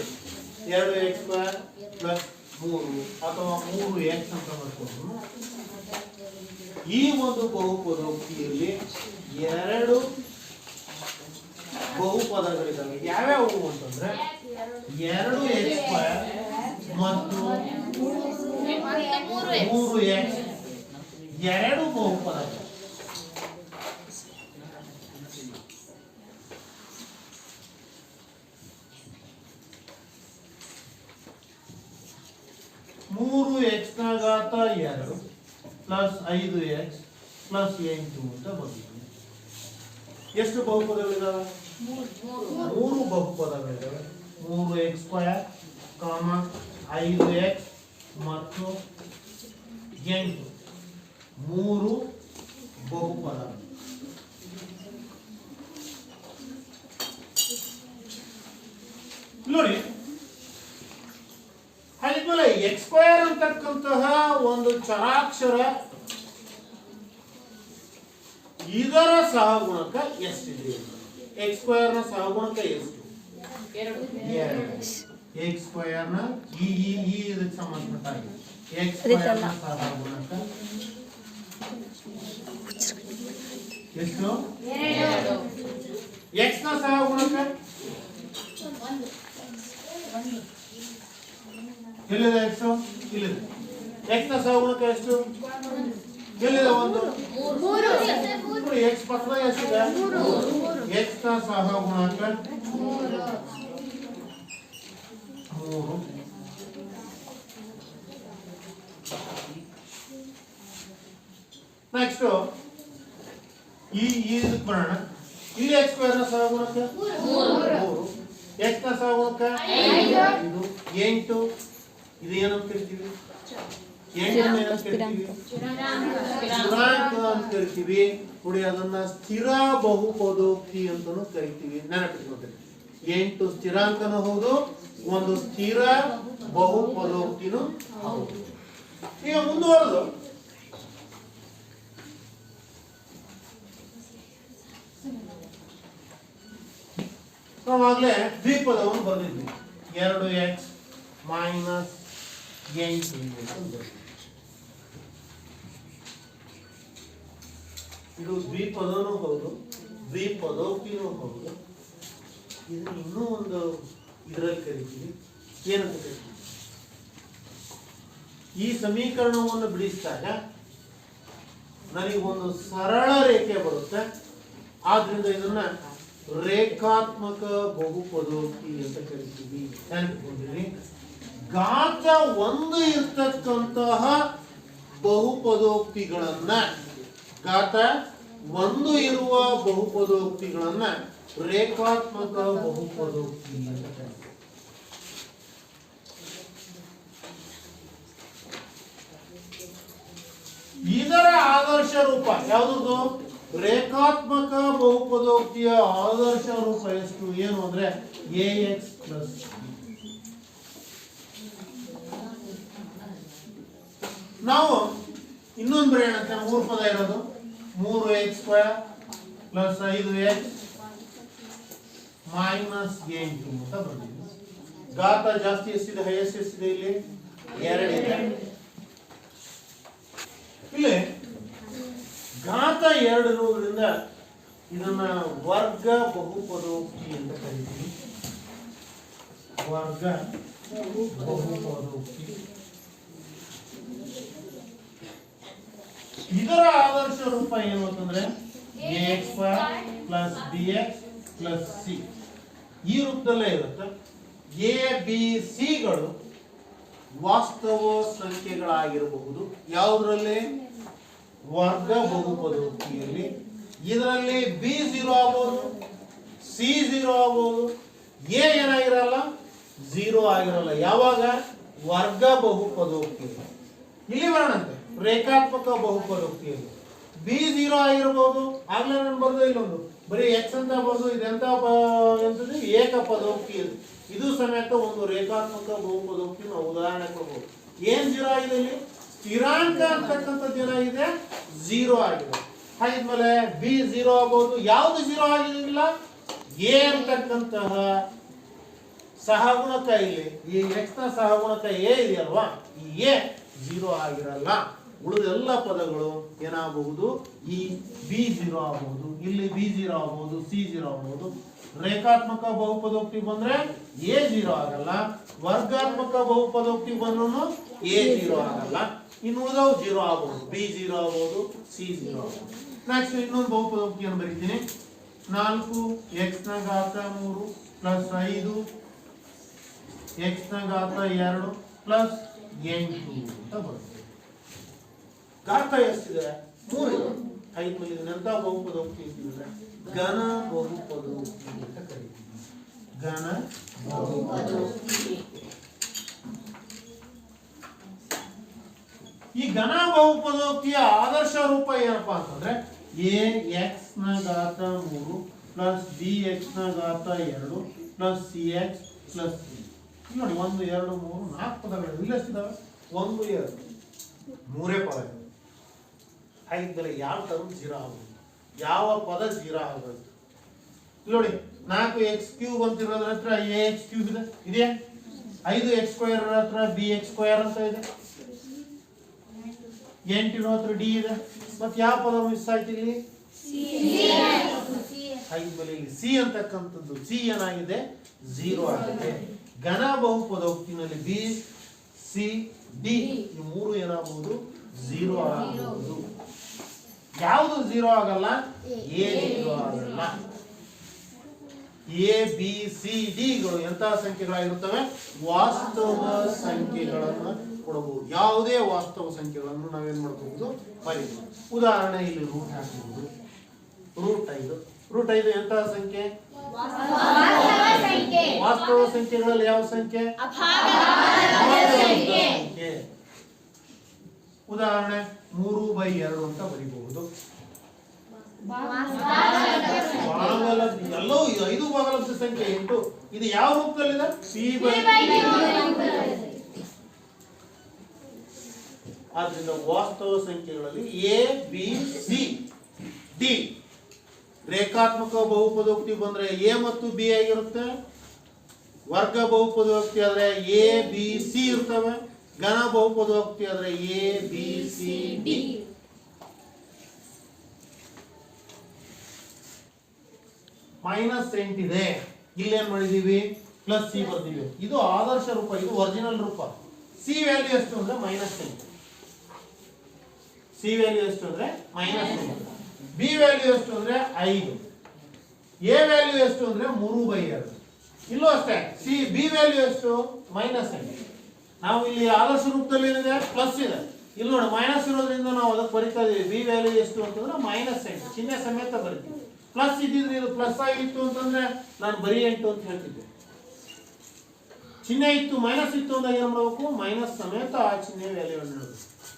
[SPEAKER 1] 2x² ಪ್ಲಸ್ 3 ಅಥವಾ 3x ಅಂತ ಬರ್ಬೋದು ಈ ಒಂದು ಬಹುಪದೋಕ್ತಿಯಲ್ಲಿ ಎರಡು ಬಹುಪದಗಳಿದ್ದಾವೆ ಯಾವ್ಯಾವು ಅಂತಂದ್ರೆ 2x² ಮತ್ತು 3x ಎರಡು ಬಹುಪದಗಳು ಮೂರು ಎಕ್ಸ್ ನ ಘಾತ 2 ಪ್ಲಸ್ 5x ಪ್ಲಸ್ 8 ಅಂತ ಬಂದಿದೆ ಎಷ್ಟು ಬಹುಪದಗಳಿದಾವೆ ಮೂರು ಬಹುಪದಗಳಿದಾವೆ 3x² 5x ಮತ್ತು 8 ಮೂರು ಬಹುಪದ ನೋಡಿ ಹಾಗಿದ್ಮೇಲೆ x² ಅಂತಕ್ಕಂತಹ ಒಂದು ಚರಾಕ್ಷರ ಇದರ ಸಹಗುಣಕ ಎಷ್ಟಿದೆ x² ನ ಸಹಗುಣಕ ಎಷ್ಟು 2 x² ನ ಈ ಇದಕ್ಕೆ ಸಂಬಂಧಪಟ್ಟ x² ನ ಸಹಗುಣಕ ಎಷ್ಟು 2 x ನ ಸಹಗುಣಕ ಎಲ್ಲಿದೆ x ಇಲ್ಲಿದೆ x ನ ಸಹಗುಣಕ ಎಷ್ಟು ಎಲ್ಲಿದೆ 1 3 x ಪಕ್ಕದಾಗ ಎಷ್ಟಿದೆ 3 x ನ ಸಹಗುಣಕ 3 ನೆಕ್ಸ್ಟ್ ಇದಕ್ಕೆ ಬರೋಣ ಇಲ್ಲಿ x² ನ ಸಹಗುಣಕ 3 x ನ ಸಹಗುಣಕ 5 8 ಇದು ಏನಂತ ಕರಿತೀವಿ 8 ಸ್ಥಿರಾಂಕ ಅಂತ ಕರಿತೀವಿ ನೋಡಿ ಅದನ್ನ ಸ್ಥಿರ ಬಹುಪದೋಕ್ತಿ ಅಂತಾನೂ ಕರಿತೀವಿ ನೆನಪಿಟ್ಕೊಳ್ತೀವಿ 8 ಸ್ಥಿರಾಂಕನೂ ಹೌದು ಒಂದು ಸ್ಥಿರ ಬಹುಪದೋಕ್ತಿನೂ ಹೌದು ಈಗ ಮುಂದುವರೆದು ನಾವಾಗಲೇ ದ್ವಿಪದವನ್ನು ಬರೆದಿದ್ವಿ 2x ಮೈನಸ್ 8 ಇದು ದ್ವಿಪದನೂ ಹೌದು ದ್ವಿಪದೋಕ್ತಿನೂ ಹೌದು ಇದನ್ನ ಇನ್ನೂ ಒಂದು ಇದರಲ್ಲಿ ಕರಿತೀವಿ ಏನಂತ ಕರಿತೀವಿ ಈ ಸಮೀಕರಣವನ್ನು ಬಿಡಿಸಿದಾಗ ನನಗೆ ಒಂದು ಸರಳ ರೇಖೆ ಬರುತ್ತೆ ಆದ್ರಿಂದ ಇದನ್ನ ರೇಖಾತ್ಮಕ ಬಹುಪದೋಕ್ತಿ ಅಂತ ಕರಿತೀವಿ ನೆನಪಿಕೊಂಡಿರಿ ಘಾತ 1 ಇರ್ತಕ್ಕಂತಹ ಬಹುಪದೋಕ್ತಿಗಳನ್ನ ಘಾತ 1 ಇರುವ ಬಹುಪದೋಕ್ತಿಗಳನ್ನ ರೇಖಾತ್ಮಕ ಬಹುಪದೋಕ್ತಿ ಅಂತ ಕರೀತಾರೆ ಇದರ ಆದರ್ಶ ರೂಪ ಯಾವುದು ರೇಖಾತ್ಮಕ ಬಹುಪದೋಕ್ತಿಯ ಆದರ್ಶ ರೂಪ ಎಷ್ಟು ಏನು ಅಂದ್ರೆ ax ಪ್ಲಸ್ ನಾವು ಇನ್ನೊಂದು ಬರೆಯೋಣ ಮೂರು ಪದ ಇರೋದು 3x² ಪ್ಲಸ್ 5x ಮೈನಸ್ 8 ಅಂತ ಬಂದಿದೆ ಘಾತ ಜಾಸ್ತಿ ಎಷ್ಟಿದೆ, ಹೈಯೆಸ್ಟ್ ಎಷ್ಟಿದೆ ಇಲ್ಲಿ 2 ಇದೆ. ಇಲ್ಲಿ ಘಾತ 2 ಇರುವುದರಿಂದ ಇದನ್ನ ವರ್ಗ ಬಹುಪದೋಕ್ತಿ ಅಂತ ಕರೀತೀವಿ. ವರ್ಗ ಬಹುಪದೋಕ್ತಿ. ಇದರ ಆದರ್ಶ ರೂಪ ಏನು ಅಂತಂದ್ರೆ ax² + bx + c ಈ ರೂಪದಲ್ಲೇ ಇರುತ್ತೆ. ಎ ಬಿ ಸಿ ಗಳು ವಾಸ್ತವ ಸಂಖ್ಯೆಗಳಾಗಿರಬಹುದು. ಯಾವುದರಲ್ಲಿ? ವರ್ಗ ಬಹುಪದೋಕ್ತಿಯಲ್ಲಿ. ಇದರಲ್ಲಿ ಬಿ 0 ಆಗಬಹುದು, ಸಿ 0 ಆಗಬಹುದು, ಎ ಏನಾಗಿರಲ್ಲ, 0 ಆಗಿರಲ್ಲ. ಯಾವಾಗ? ವರ್ಗ ಬಹುಪದೋಕ್ತಿಯಲ್ಲಿ. ಇಲ್ಲಿ ಬರೋಣಂತೆ ರೇಖಾತ್ಮಕ ಬಹುಪದೋಕ್ತಿಯಲ್ಲಿ ಬಿ 0 ಆಗಿರಬಹುದು. ಆಗ್ಲೇ ನಾನು ಬರ್ದು ಇಲ್ಲೊಂದು ಬರೀ ಎಕ್ಸ್ ಅಂತ ಬರ್ದು ಇದೆಂತ ಎಂತದ್ದು ಏಕ ಪದೋಕ್ತಿ. ಇದು ಸಮೇತ ಒಂದು ರೇಖಾತ್ಮಕ ಬಹುಪದೋಕ್ತಿ ನಾವು ಉದಾಹರಣೆ ಕೊಡಬಹುದು. ಏನ್ 0 ಆಗಿದೆ ಇಲ್ಲಿ? ಸ್ಥಿರಾಂಕ ಅಂತಕ್ಕಂಥದ್ದು ಏನಾಗಿದೆ? 0 ಆಗಿದೆ. ಹಾಗಿದ್ಮೇಲೆ ಬಿ 0 ಆಗಬಹುದು. ಯಾವ್ದು 0 ಆಗಿಲ್ಲ? ಎ ಅಂತಕ್ಕಂತಹ ಸಹಗುಣಕ ಇಲ್ಲಿ ಈ ಎಕ್ಸ್ ನ ಸಹಗುಣಕ ಎ ಇದೆಯಲ್ವಾ, ಈ ಎ 0 ಆಗಿರಲ್ಲ. ಉಳಿದೆಲ್ಲ ಪದಗಳು ಏನಾಗಬಹುದು? ಈ ಬಿ 0 ಆಗಬಹುದು, ಇಲ್ಲಿ ಬಿ 0 ಆಗಬಹುದು, ಸಿ 0 ಆಗಬಹುದು. ರೇಖಾತ್ಮಕ ಬಹುಪದೋಕ್ತಿ ಬಂದ್ರೆ ಎ 0 ಆಗಲ್ಲ. ವರ್ಗಾತ್ಮಕ ಬಹುಪದೋಕ್ತಿ ಬಂದ್ರು ಎ 0 ಆಗಲ್ಲ. ಇನ್ನು ಉಳಿದವು 0 ಆಗಬಹುದು. ಬಿ 0 ಆಗಬಹುದು, ಸಿ 0 ಆಗಬಹುದು. ನೆಕ್ಸ್ಟ್ ಇನ್ನೊಂದು ಬಹುಪದೋಕ್ತಿಯನ್ನು ಬರೀತೀನಿ. 4x ನ ಘಾತ 3 + 5 x ನ ಘಾತ 2 + 8 ಅಂತ ಬರುತ್ತೆ. ಘಾತ ಎಷ್ಟಿದೆ? 3 ಇದೆ. ಐದು ಇದನ್ನೆಂತ ಬಹುಪದೋಕ್ತಿ ಅಂತಿದ್ರೆ ಘನ ಬಹುಪದೋಕ್ತಿ ಅಂತ ಕರೀತೀವಿ. ಘನ ಬಹುಪದೋಕ್ತಿ. ಈ ಘನ ಬಹುಪದೋಕ್ತಿಯ ಆದರ್ಶ ರೂಪ ಏನಪ್ಪಾ ಅಂತಂದ್ರೆ ax ನ ಘಾತ 3 + bx ನ ಘಾತ 2 + cx + c. ನೋಡಿ 1 2 3 4 ಪದಗಳು ಇಲ್ಲಿ ಎಷ್ಟಿದಾವೆ? 1 2 ಮೂರೇ ಪದ ಇದೆ. ಹಾಗಿದ್ದರೆ ಯಾವ ಟರ್ಮ್ 0 ಆಗುತ್ತೆ? ಯಾವ ಪದ 0 ಆಗುತ್ತೆ? ನೋಡಿ 4x³ ಅಂತಿರೋದ್ರ ಹತ್ರ ax³ ಇದೆ, ಇದೆಯಾ? 5x² ಹತ್ರ bx² ಅಂತ ಇದೆ, 8 ಇರೋ ಹತ್ರ d ಇದೆ. ಮತ್ತೆ ಯಾವ ಪದ ಮಿಸ್ ಆಯ್ತು ಇಲ್ಲಿ? ಹಾಗಿದ್ಮೇಲೆ ಇಲ್ಲಿ ಸಿ ಅಂತಕ್ಕಂಥದ್ದು ಸಿ ಏನಾಗಿದೆ? 0 ಆಗಿದೆ. ಘನ ಬಹುಪದೋಕ್ತಿನಲ್ಲಿ ಬಿ ಸಿ ಡಿ ಈ ಮೂರು ಏನಾಗಬಹುದು? 0 ಆಗಬಹುದು. ಯಾವುದು 0 ಆಗಲ್ಲ? ಎ 0 ಆಗಲ್ಲ. ಎ ಬಿ ಸಿ ಡಿ ಗಳು ಎಂತಹ ಸಂಖ್ಯೆಗಳಾಗಿರುತ್ತವೆ? ವಾಸ್ತವ ಸಂಖ್ಯೆಗಳನ್ನು ಕೊಡಬಹುದು. ಯಾವುದೇ ವಾಸ್ತವ ಸಂಖ್ಯೆಗಳನ್ನು ನಾವೇನ್ ಮಾಡಬಹುದು? ಬರೀಬಹುದು. ಉದಾಹರಣೆ ಇಲ್ಲಿ ರೂಟ್ ಹಾಕಬಹುದು. ರೂಟ್ 5 ಎಂತಹ ಸಂಖ್ಯೆ? ವಾಸ್ತವ ಸಂಖ್ಯೆಗಳಲ್ಲಿ ಯಾವ ಸಂಖ್ಯೆ? ಉದಾಹರಣೆ 3/2 ಅಂತ ಬರೀಬಹುದು. ಎಲ್ಲೋ 5 ಭಾಗಲಬ್ಧ ಸಂಖ್ಯೆ 8. ಇದು ಯಾವ ರೂಪದಲ್ಲಿದೆ? ಆದ್ರಿಂದ ವಾಸ್ತವ ಸಂಖ್ಯೆಗಳಲ್ಲಿ ಎ ಬಿ ಸಿ ಡಿ. ರೇಖಾತ್ಮಕ ಬಹುಪದೋಕ್ತಿ ಬಂದ್ರೆ ಎ ಮತ್ತು ಬಿ ಆಗಿರುತ್ತೆ. ವರ್ಗ ಬಹುಪದೋಕ್ತಿ ಆದ್ರೆ ಎ ಬಿ ಸಿ ಇರ್ತವೆ. ಘನ ಬಹುಪದೋಕ್ತಿ ಆದ್ರೆ ಎ ಬಿ ಸಿ ಡಿ. -8 ಇದೆ. ಇಲ್ಲೇನ್ ಮಾಡಿದೀವಿ? +c ಬರ್ತೀವಿ. ಇದು ಆದರ್ಶ ರೂಪ, ಇದು ಒರಿಜಿನಲ್ ರೂಪ. ಸಿ ವ್ಯಾಲ್ಯೂ ಎಷ್ಟು ಅಂದ್ರೆ -8. ಸಿ ವ್ಯಾಲ್ಯೂ ಎಷ್ಟು ಅಂದ್ರೆ -8. ಬಿ ವ್ಯಾಲ್ಯೂ ಎಷ್ಟು ಅಂದ್ರೆ 5. ಎ ವ್ಯಾಲ್ಯೂ ಎಷ್ಟು ಅಂದ್ರೆ 3/2. ಇಲ್ಲೂ ಅಷ್ಟೇ. ಸಿ ಬಿ ವ್ಯಾಲ್ಯೂ ಎಷ್ಟು? -8. ನಾವು ಇಲ್ಲಿ ಆದರ್ಶ ರೂಪದಲ್ಲಿ ಏನಿದೆ? ಪ್ಲಸ್ ಇದೆ. ಇಲ್ಲಿ ನೋಡಿ ಮೈನಸ್ ಇರೋದ್ರಿಂದ ನಾವು ಅದಕ್ಕೆ ಬರಿತಾ ಇದೀವಿ. ಬಿ ವ್ಯಾಲ್ಯೂ ಎಷ್ಟು ಅಂತಂದ್ರೆ -8 ಚಿಹ್ನೆ ಸಮೇತ ಬರಿತೀವಿ. ಪ್ಲಸ್ ಇದ್ದಿದ್ರೆ ಇದು ಪ್ಲಸ್ ಆಗಿತ್ತು ಅಂತಂದ್ರೆ ನಾನು ಬರೀ 8 ಅಂತ ಹೇಳ್ತಿದ್ದೆ. ಚಿಹ್ನೆ ಇತ್ತು ಮೈನಸ್ ಇತ್ತು ಅಂದಾಗ ಏನ್ ಮಾಡಬೇಕು? ಮೈನಸ್ ಸಮೇತ ಆ ಚಿಹ್ನೆ ವ್ಯಾಲ್ಯೂ ಅನ್ನು.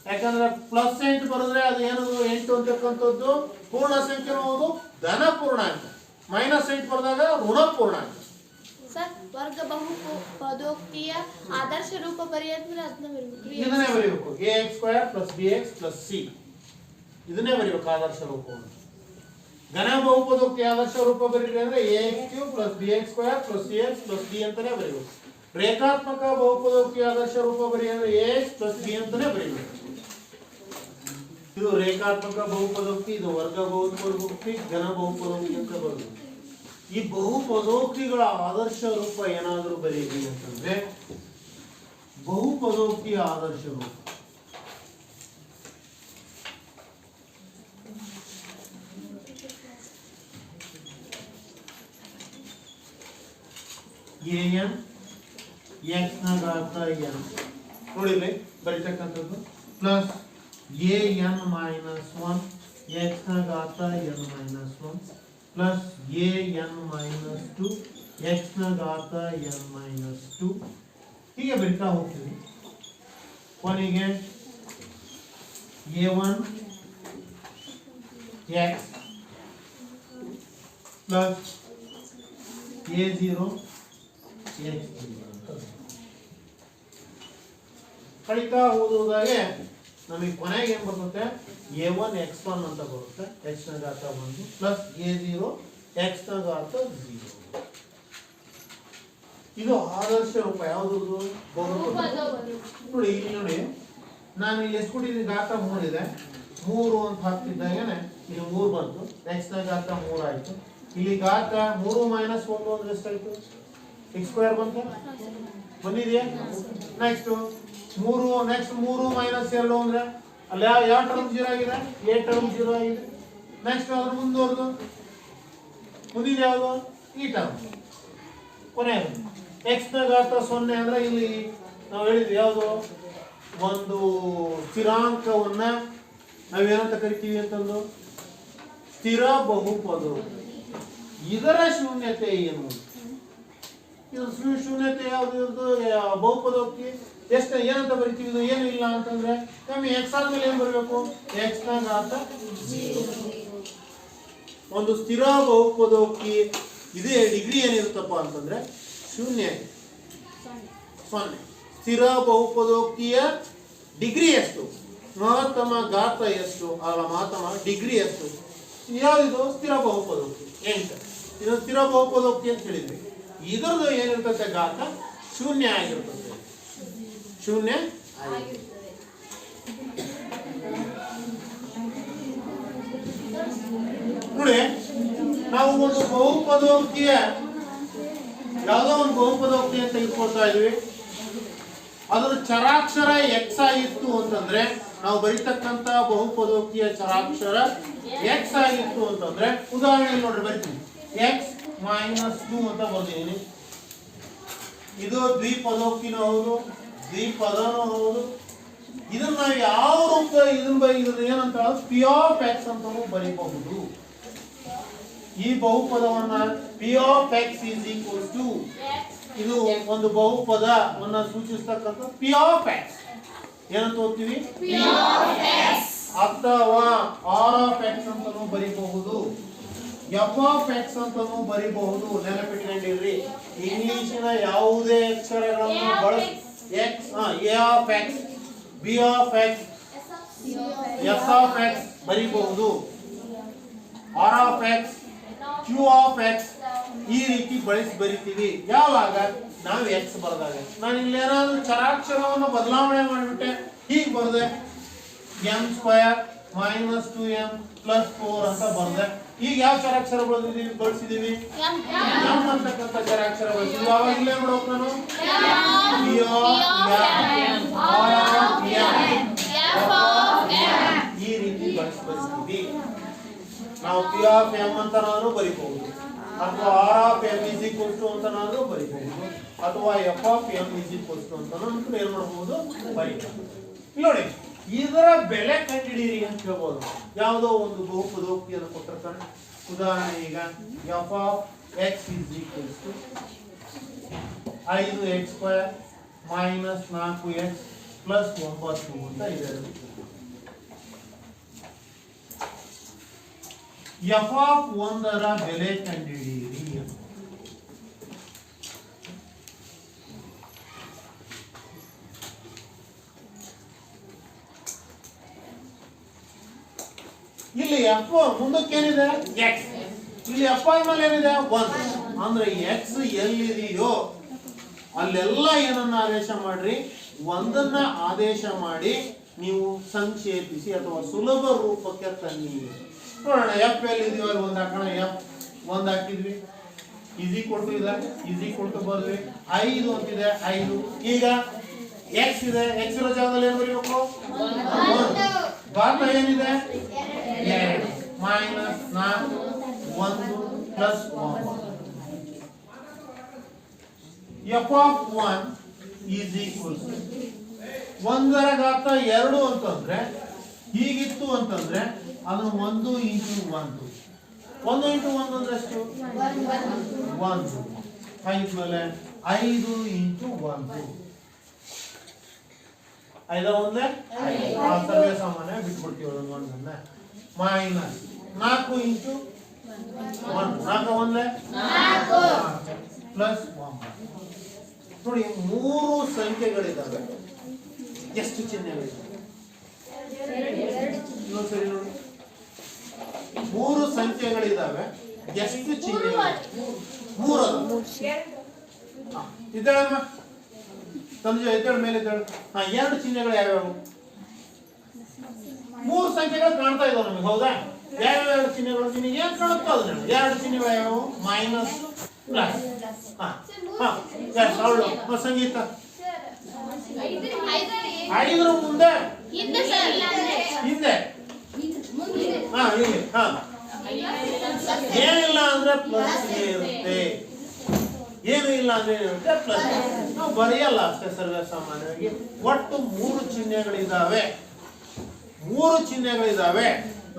[SPEAKER 1] ಯಾಕಂದ್ರೆ +8 ಬರೆದ್ರೆ ಅದು ಏನದು? 8 ಅಂತಕ್ಕಂಥದ್ದು ಪೂರ್ಣ ಸಂಖ್ಯೆ ಹೌದು, ಧನ ಪೂರ್ಣಾಂಕ. -8 ಬರೆದಾಗ ಋಣ ಪೂರ್ಣಾಂಕ.
[SPEAKER 2] ಸರ್, ವರ್ಗ ಬಹುಪದೋಕ್ತಿಯ ಆದರ್ಶ ರೂಪ ಬರೆಯೋದ್ರೆ ಅದನ್ನ ಬರೀಬೇಕು.
[SPEAKER 1] ಇದನ್ನೇ ಬರೀಬೇಕು. ax² + bx + c ಇದನ್ನೇ ಬರೀಬೇಕು ಆದರ್ಶ ರೂಪವನ್ನು. ಘನ ಬಹುಪದೋಕ್ತಿ ಆದರ್ಶ ರೂಪ ಬರೀರಿ ಅಂದ್ರೆ ax³ + bx² + cx + d ಅಂತಾನೆ ಬರೀಬೇಕು. ರೇಖಾತ್ಮಕ ಬಹುಪದೋಕ್ತಿ ಆದರ್ಶ ರೂಪ ಬರೆಯೋದು ಎಕ್ಸ್ ಪ್ಲಸ್ ಬಿ ಅಂತಾನೆ ಬರೀಬೇಕು. ಇದು ರೇಖಾತ್ಮಕ ಬಹುಪದೋಕ್ತಿ, ಇದು ವರ್ಗ ಬಹುಪದೋಕ್ತಿ, ಘನ ಬಹುಪದೋಕ್ತಿ ಅಂತ ಬರೋದು. ಈ ಬಹುಪದೋಕ್ತಿಗಳ ಆದರ್ಶ ರೂಪ ಏನಾದರೂ ಬರೀರಿ ಅಂತಂದ್ರೆ ಬಹುಪದೋಕ್ತಿಯ ಆದರ್ಶ ರೂಪ an x ನ ಘಾತ n ನೋಡಿದ್ರೆ ಬರೀತಕ್ಕಂಥದ್ದು ಪ್ಲಸ್ an ಮೈನಸ್ 1 x ನ ಘಾತ n minus 1 plus an minus 2 x ನ ಘಾತ n ಮೈನಸ್ 2 ಹೀಗೆ ಬರಿತಾ ಹೋಗ್ತೀವಿ. ಕೊನೆಗೆ a1 x ಪ್ಲಸ್ a0 ಕಳಿತಾ ಹೋದಾಗೆ ನಮಗೆ ಕೊನೆಗೆ ಏನ್ ಬರುತ್ತೆ a1 x1 ಅಂತ ಬರುತ್ತೆ, x ನ ಘಾತ 1 ಪ್ಲಸ್ a0 x ನ ಘಾತ 0. ಇದು ಆದರ್ಶ ರೂಪ ಯಾವ್ದು ನೋಡಿ. ಇಲ್ಲಿ ನೋಡಿ ನಾನು ಇಲ್ಲಿ ಎಷ್ಟು ಕೊಟ್ಟಿದ್ದೀನಿ, ಘಾತ 3 ಇದೆ, 3 ಅಂತ ಹಾಕ್ತಿದ್ದಾಗೇನೆ ಇಲ್ಲಿ 3 ಬಂತು, x ನ ಘಾತ 3 ಆಯ್ತು. ಇಲ್ಲಿ ಘಾತ 3 ಮೈನಸ್ 1 ಅಂದ್ರೆ ಎಷ್ಟಾಯ್ತು, x ಸ್ಕ್ವೇರ್ ಬಂತು, ಬಂದಿದೆಯಾ? ನೆಕ್ಸ್ಟ್ 3 ಮೈನಸ್ 2 ಅಂದ್ರೆ ಅಲ್ಲಿ ಯಾವ ಟರ್ಮ್ 0 ಆಗಿದೆ, a ಟರ್ಮ್ 0 ಆಗಿದೆ. ನೆಕ್ಸ್ಟ್ ಅದ್ರ ಮುಂದುವರೆದು ಮುಂದಿದೆ ಯಾವುದು, ಈ ಟರ್ಮ್ ಕೊನೆಯದು x ನ ಘಾತ 0 ಅಂದ್ರೆ ಇಲ್ಲಿ ನಾವು ಹೇಳಿದ್ವಿ ಯಾವುದು, ಒಂದು ಸ್ಥಿರಾಂಕವನ್ನ ನಾವೇನಂತ ಕರಿತೀವಿ ಅಂತಂದು ಸ್ಥಿರ ಬಹುಪದೋಕ್ತಿ. ಇದರ ಶೂನ್ಯತೆ ಏನು, ಇದು ಶೂನ್ಯತೆ ಯಾವುದು, ಬಹುಪದೋಕ್ತಿ ಎಷ್ಟು ಏನಂತ ಬರಿತೀವಿ, ಇದು ಏನು ಇಲ್ಲ ಅಂತಂದ್ರೆ ನಮಗೆ x ಆದ್ಮೇಲೆ ಏನ್ ಬರಬೇಕು, x ನ ಘಾತ 0. ಒಂದು ಸ್ಥಿರ ಬಹುಪದೋಕ್ತಿ ಇದೇ ಡಿಗ್ರಿ ಏನಿರುತ್ತಪ್ಪ ಅಂತಂದ್ರೆ ಶೂನ್ಯ 0. ಸ್ಥಿರ ಬಹುಪದೋಕ್ತಿಯ ಡಿಗ್ರಿ ಎಷ್ಟು, ಮಹತ್ತಮ ಘಾತ ಎಷ್ಟು, ಅಲ್ಲ ಮಹತ್ತಮ ಡಿಗ್ರಿ ಎಷ್ಟು, ಯಾವ್ದು ಸ್ಥಿರ ಬಹುಪದೋಕ್ತಿ 8. ಇದು ಸ್ಥಿರ ಬಹುಪದೋಕ್ತಿ ಅಂತ ಹೇಳಿದ್ವಿ. ಇದರದ್ದು ಏನಿರ್ತದೆ, ಘಾತ ಶೂನ್ಯ ಆಗಿರ್ತದೆ, ಶೂನ್ಯ ಆಗಿರ್ತದೆ. ನೋಡಿ ನಾವು ಒಂದು ಬಹುಪದೋಕ್ತಿಯ ಯಾವುದೋ ಒಂದು ಬಹುಪದೋಕ್ತಿ ಅಂತ ತೆಗೆದುಕೊಳ್ತಾ ಇದೀವಿ, ಅದರ ಚರಾಕ್ಷರ x ಆಗಿತ್ತು ಅಂತಂದ್ರೆ ನಾವು ಬರೀತಕ್ಕಂತ ಬಹುಪದೋಕ್ತಿಯ ಚರಾಕ್ಷರ x ಆಗಿತ್ತು ಅಂತಂದ್ರೆ ಉದಾಹರಣೆ ನೋಡ್ರಿ ಬರ್ತೀನಿ, x ಮೈನಸ್ 2 ಅಂತ ಬರ್ತೀನಿ. ಇದು ದ್ವಿಪದೋಕ್ತಿನೂ ಹೌದು, ದ್ವಿಪದನೂ ಹೌದು. ಇದನ್ನ ನಾವು ಯಾವ ರೂಪ ಇದನ್ನ ಏನಂತ ಪಿ ಆಫ್ ಎಕ್ಸ್ ಅಂತಾನೂ ಬರೀಬಹುದು. ಈ ಬಹುಪದವನ್ನ p of x is equal to, ಇದು ಒಂದು ಬಹುಪದವನ್ನ ಸೂಚಿಸ್ತಕ್ಕಂಥ ಪಿ ಆಫ್ ಎಕ್ಸ್ ಏನಂತ ಓದ್ತೀವಿ, ಅಥವಾ ಆರ್ ಆಫ್ ಎಕ್ಸ್ ಅಂತಾನೂ ಬರೀಬಹುದು, ಎಫ್ ಆಫ್ ಎಕ್ಸ್ ಅಂತಾನೂ ಬರೀಬಹುದು. ನೆನಪಿಟ್ಕೊಂಡಿರ್ರಿ, ಇಂಗ್ಲಿಷಿನ ಯಾವುದೇ ಅಕ್ಷರಗಳನ್ನು ಬಳಸಿ x a of x, b of x, s of x ಬರೀಬಹುದು, r of x, q of x ಈ ರೀತಿ ಬಳಸಿ ಬರಿತೀವಿ. ಯಾವಾಗ ನಾವು ಎಕ್ಸ್ ಬರೆದಾಗ ನಾನು ಇಲ್ಲಿ ಏನಾದ್ರು ಚರಾಕ್ಷರವನ್ನು ಬದಲಾವಣೆ ಮಾಡಿಬಿಟ್ಟೆ, ಹೀಗೆ ಬರೆದೆ m square minus 2m plus 4 ಅಂತ ಬರೆದೆ. ಈಗ ಯಾವ ಚರಾಕ್ಷರ ಬಳಸಿದೀವಿ, m ಅಂತಕ್ಕಂಥ ಚರಾಕ್ಷರ ಬಳಸಿದ್ವಿ. ಅವಾಗ ಇಲ್ಲೇ ಮಾಡ್ಬೇಕು ನಾನು ಈ ರೀತಿ ಬಳಸ್ತೀವಿ. ನಾವು ಪಿ ಆಫ್ ಎಂ ಅಂತ ನಾನು ಬರೀಬಹುದು, ಅಥವಾ R of M is equal to ಅಂತ ನಾನು ಬರೀಬಹುದು, ಅಥವಾ F of M is equal to ಅಂತ ನಾನು ಏನ್ ಮಾಡಬಹುದು ಬರೀಬಹುದು. ನೋಡಿ ಇದರ ಬೆಲೆ ಕಂಡುಹಿಡಿಯಿರಿ ಅಂತ ಹೇಳ್ಬೋದು. ಯಾವುದೋ ಒಂದು ಬಹುಪದೋಕ್ತಿಯನ್ನು ಕೊಟ್ಟಿರ್ತಾನೆ. ಉದಾಹರಣೆ ಈಗ F of X is equal to 5x square minus 4x plus 9 ಅಂತ ಇದೆ. ಎಫ್ ಆಫ್ 1ರ ಬೆಲೆ ಕಂಡುಹಿಡಿಯಿರಿ. ಇಲ್ಲಿ ಎಫ್ ಮುಂದಕ್ಕೆ ಏನಿದೆ ಎಕ್ಸ್, ಇಲ್ಲಿ ಎಫ್ ಮೇಲೆ ಏನಿದೆ 1 ಅಂದ್ರೆ ಎಕ್ಸ್ ಎಲ್ಲಿದೆಯೋ ಅಲ್ಲೆಲ್ಲ ಏನನ್ನ ಆದೇಶ ಮಾಡ್ರಿ, ಒಂದನ್ನ ಆದೇಶ ಮಾಡಿ ನೀವು ಸಂಕ್ಷೇಪಿಸಿ ಅಥವಾ ಸುಲಭ ರೂಪಕ್ಕೆ ತನ್ನಿ. ನೋಡೋಣ, ಎಫ್ ಎಲ್ಲಿ ಇದೀವಿ ಅಲ್ಲಿ ಒಂದು ಹಾಕೋಣ. ಎಫ್ ಒಂದು ಹಾಕಿದ್ವಿ, ಈಸಿ ಕೊಟ್ಟು ಇದೆ, ಈಸಿ ಕೊಟ್ಟು ಬರ್ದ್ವಿ. 5 ಅಂತಿದೆ, 5. ಈಗ ಎಕ್ಸ್ ಇದೆ, ಎಕ್ಸ್ ಇರೋ ಜಾಗದಲ್ಲಿ ಏನು ಬರೀಬೇಕು? 1. ಘಾತ ಏನಿದೆ? 2 minus 4 1 plus 1. F of 1 is equals 1 ರ ಘಾತ 2 ಅಂತಂದ್ರೆ ಹೀಗಿತ್ತು ಅಂತಂದ್ರೆ ಅದನ್ನು 1 ಇಂಟು 1 1 ಇಂಟು 1 ಅಂದ್ರೆ ಎಷ್ಟು? 1. ಆಯ್ತಮೇಲೆ 5 ಇಂಟು 1 5 ಒಂದೇ ಸರ್ವೇ ಸಾಮಾನ್ಯ ಬಿಟ್ಬಿಡ್ತೀವಿ ಒಂದನ್ನ. ಮೈನಸ್ 4 ಇಂಟು 1 4 ಒಂದೇ ಪ್ಲಸ್ 1. ನೋಡಿ, 3 ಸಂಖ್ಯೆಗಳಿದ್ದಾವೆ. ಎಷ್ಟು ಚಿಹ್ನೆಗಳಿವೆ? ಇನ್ನೊಂದ್ಸರಿ ನೋಡಿ, 3 ಸಂಖ್ಯೆಗಳಿದ್ದಾವೆ. ಎಷ್ಟು ಚಿಹ್ನೆಗಳು? 3 ಇದ್ದಾಳಮ್ಮ, ಸಂಜೆ ಎದ್ದೇಳ ಮೇಲೆ ಇದ್ದಾಳು. 2 ಚಿಹ್ನೆಗಳು ಯಾವ್ಯಾವು? 3 ಸಂಖ್ಯೆಗಳು ಕಾಣ್ತಾ ಇದಾವೆ ನಮಗೆ, ಹೌದಾ? ಯಾವ್ಯಾವ 2 ಚಿಹ್ನೆಗಳು ನಿಮಗೆ ಏನ್ ಕಾಣುತ್ತೋ ಅದು 2 ಚಿಹ್ನೆಗಳು ಯಾವ್ಯಾವು? Minus plus. ಸಂಗೀತ 5 ಮುಂದೆ ಹಿಂದೆ ಏನಿಲ್ಲ ಅಂದ್ರೆ ಪ್ಲಸ್ ಇರುತ್ತೆ, ಏನು ಇಲ್ಲ ಅಂದ್ರೆ ಏನಿರುತ್ತೆ? ಪ್ಲಸ್. ನಾವು ಬರೆಯಲ್ಲ ಅಷ್ಟೇ ಸರ್ವೇ ಸಾಮಾನ್ಯವಾಗಿ. ಒಟ್ಟು 3 ಚಿಹ್ನೆಗಳಿದ್ದಾವೆ. 3 ಚಿಹ್ನೆಗಳಿದ್ದಾವೆ.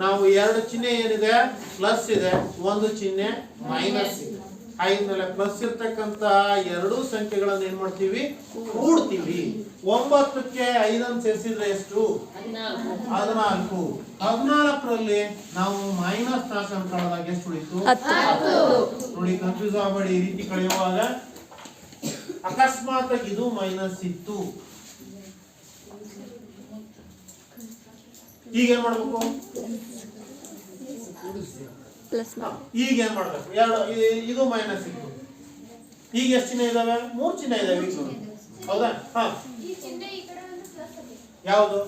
[SPEAKER 1] ನಾವು 2 ಚಿಹ್ನೆ ಏನಿದೆ? ಪ್ಲಸ್ ಇದೆ, 1 ಚಿಹ್ನೆ ಮೈನಸ್ ಇದೆ. 5 ಮೇಲೆ ಪ್ಲಸ್ ಇರ್ತಕ್ಕಂತ 2 ಸಂಖ್ಯೆಗಳನ್ನು ಏನ್ ಮಾಡ್ತೀವಿ? ಕೂಡ್ತೀವಿ. 9ಕ್ಕೆ 5 ಸೇರಿಸಿದ್ರೆ ಎಷ್ಟು? 14. 14ರಲ್ಲಿ ನಾವು ಮೈನಸ್ 4 ಕಳೆದಾಗ ಎಷ್ಟು ಉಳಿತು? 10. ನೋಡಿ, ಕನ್ಫ್ಯೂಸ್ ಆಗಬೇಡಿ. ಈ ರೀತಿ ಕಳೆಯುವಾಗ ಅಕಸ್ಮಾತ್ ಇದು ಮೈನಸ್ ಇತ್ತು, ಈಗ ಏನ್ ಮಾಡ್ಬೇಕು? ಈಗ ಏನ್ ಮಾಡ್ಬೇಕು? ಇದು ಮೈನಸ್ ಇತ್ತು, ಈಗ ಎಷ್ಟು ಚಿಹ್ನೆ ಇದಾವೆ? 3 ಚಿಹ್ನೆ ಇದಾವೆ, ಹೌದಾ? ಯಾವುದು?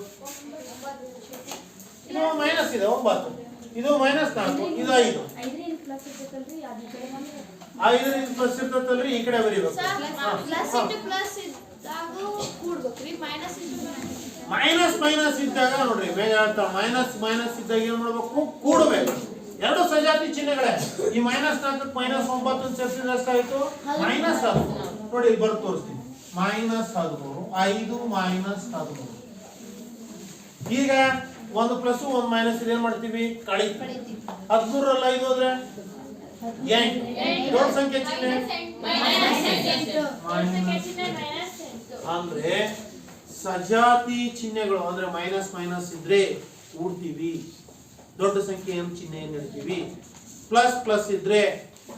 [SPEAKER 1] ಇದು ಮೈನಸ್ ಇದೆ 9, ಇದು ಮೈನಸ್ 4, ಇದು 5. 5 ಪ್ಲಸ್ ಇರ್ತೈತಲ್ರಿ, ಈ ಕಡೆ ಬರೀಬೇಕು. ಮೈನಸ್ ಮೈನಸ್ ಇದ್ದಾಗ ನೋಡ್ರಿ ಬೇಗ ಹೇಳ್ತಾವ, ಮೈನಸ್ ಮೈನಸ್ ಇದ್ದಾಗ ಏನ್ ಮಾಡ್ಬೇಕು? ಕೂಡಬೇಕು. 2 ಸಜಾತಿ ಚಿಹ್ನೆಗಳೇ. ಈ ಮೈನಸ್ 4 ಮೈನಸ್ 9 ಸೇರಿಸಿದ್ರೆ ಎಷ್ಟಾಯ್ತು? ಮೈನಸ್ 13. ನೋಡಿ, ಇಲ್ಲಿ ಬರ್ದು ತೋರಿಸ್ತೀನಿ. Minus 13, 5 minus 13. ಈಗ 1 ಪ್ಲಸ್ 1 ಮೈನಸ್ ಏನ್ ಮಾಡ್ತೀವಿ? ಕಳಿತೀವಿ. 13ರಲ್ಲಿ 5 ಹೋದ್ರೆ 8. ದೊಡ್ಡ ಸಂಖ್ಯೆ ಚಿಹ್ನೆ ಅಂದ್ರೆ ಸಜಾತಿ ಚಿಹ್ನೆಗಳು ಅಂದ್ರೆ ಮೈನಸ್ ಮೈನಸ್ ಇದ್ರೆ ಕೂಡ್ತೀವಿ, ದೊಡ್ಡ ಸಂಖ್ಯೆ ಏನ್ ಚಿಹ್ನೆಯನ್ನು ಇಡ್ತೀವಿ. ಪ್ಲಸ್ ಪ್ಲಸ್ ಇದ್ರೆ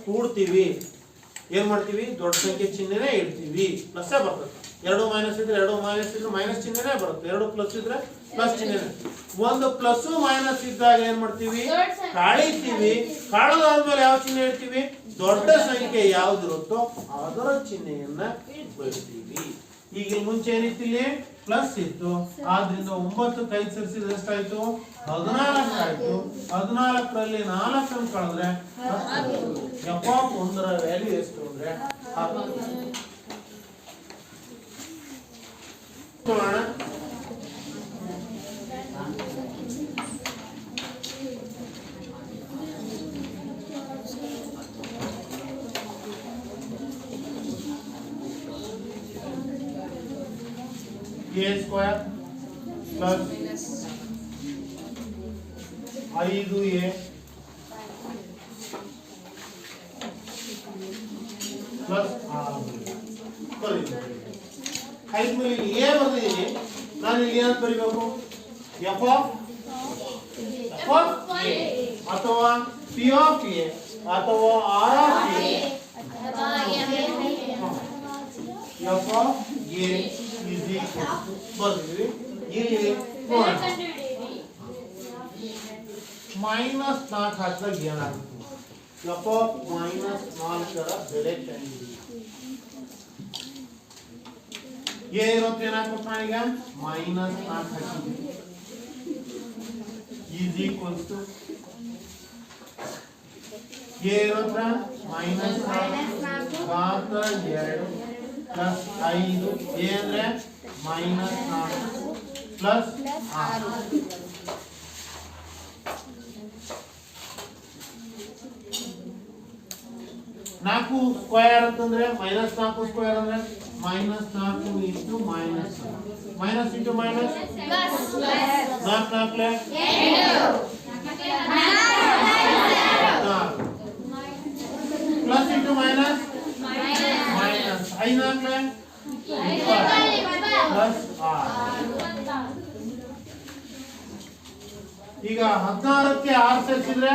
[SPEAKER 1] ಕೂಡ್ತೀವಿ, ಏನ್ ಮಾಡ್ತೀವಿ? ದೊಡ್ಡ ಸಂಖ್ಯೆ ಚಿಹ್ನೆನೇ ಇಡ್ತೀವಿ, ಪ್ಲಸ್ ಬರ್ತದೆ. 2 ಮೈನಸ್ ಇದ್ರೆ ಮೈನಸ್ ಚಿಹ್ನೆನೇ ಬರುತ್ತೆ. 2 ಪ್ಲಸ್ ಇದ್ರೆ ಪ್ಲಸ್ ಚಿಹ್ನೆ. 1 ಪ್ಲಸ್ ಮೈನಸ್ ಇದ್ದಾಗ ಏನ್ ಮಾಡ್ತೀವಿ? ಕಳಿತೀವಿ. ಕಳೆದಾದ್ಮೇಲೆ ಯಾವ ಚಿಹ್ನೆ ಇಡ್ತೀವಿ? ದೊಡ್ಡ ಸಂಖ್ಯೆ ಯಾವ್ದಿರುತ್ತೋ ಅದರ ಚಿಹ್ನೆಯನ್ನ ಬರೀತೀವಿ. ಈಗ ಇಲ್ಲಿ ಮುಂಚೆ ಏನಿತ್ತು? ಇಲ್ಲಿ ಪ್ಲಸ್ ಇತ್ತು, ಆದ್ರಿಂದ 9 5 ಸೇರಿಸಿದ್ರೆ ಎಷ್ಟಾಯ್ತು? 14 ಆಯ್ತು. 14ರಲ್ಲಿ 4 ಅನ್ನು ಕಳೆದ್ರೆ f1 ರ ವ್ಯಾಲ್ಯೂ ಎಷ್ಟು ಅಂದ್ರೆ 10. a square plus 5a plus 6 5 ಮೇಲೆ a ಬರೆದಿದ್ದೀನಿ. ನಾನು ಇಲ್ಲಿ ಏನು ಬರೀಬೇಕು? f of a ಅಥವಾ p of a ಅಥವಾ r of a f of a is equal to ಬರ್ತೀವಿ. ಇಲ್ಲಿ ಮೈನಸ್ 4 ಹಾಕಿದಾಗ ಏನಾಗುತ್ತೆ? f of ಮೈನಸ್ 4ರ ಬೆಲೆ ಕಂಡುಹಿಡಿಯಿರಿ. ಎ ಇರೋದು ಏನಾಗ್ಬೇಕು ನಾವೀಗ ಮೈನಸ್ 4 ಹಾಕಿದ್ವಿ ಈಸ್ ಈಕ್ವಲ್ಸ್ ಟು ಎ ಇರೋದ್ರ ಮೈನಸ್ 4 ಘಾತ 2 ಪ್ಲಸ್ 5 ಎ ಅಂದ್ರೆ ಮೈನಸ್ 4 ಪ್ಲಸ್ 6 4 ಸ್ಕ್ವೇರ್ ಅಂತಂದ್ರೆ ಮೈನಸ್ 4 ಸ್ಕ್ವೇರ್ ಅಂದ್ರೆ minus 4 into minus minus into minus plus 4 plus into minus minus 5 plus 6 ಈಗ 16ಕ್ಕೆ 6 ಸೇರಿಸಿದ್ರೆ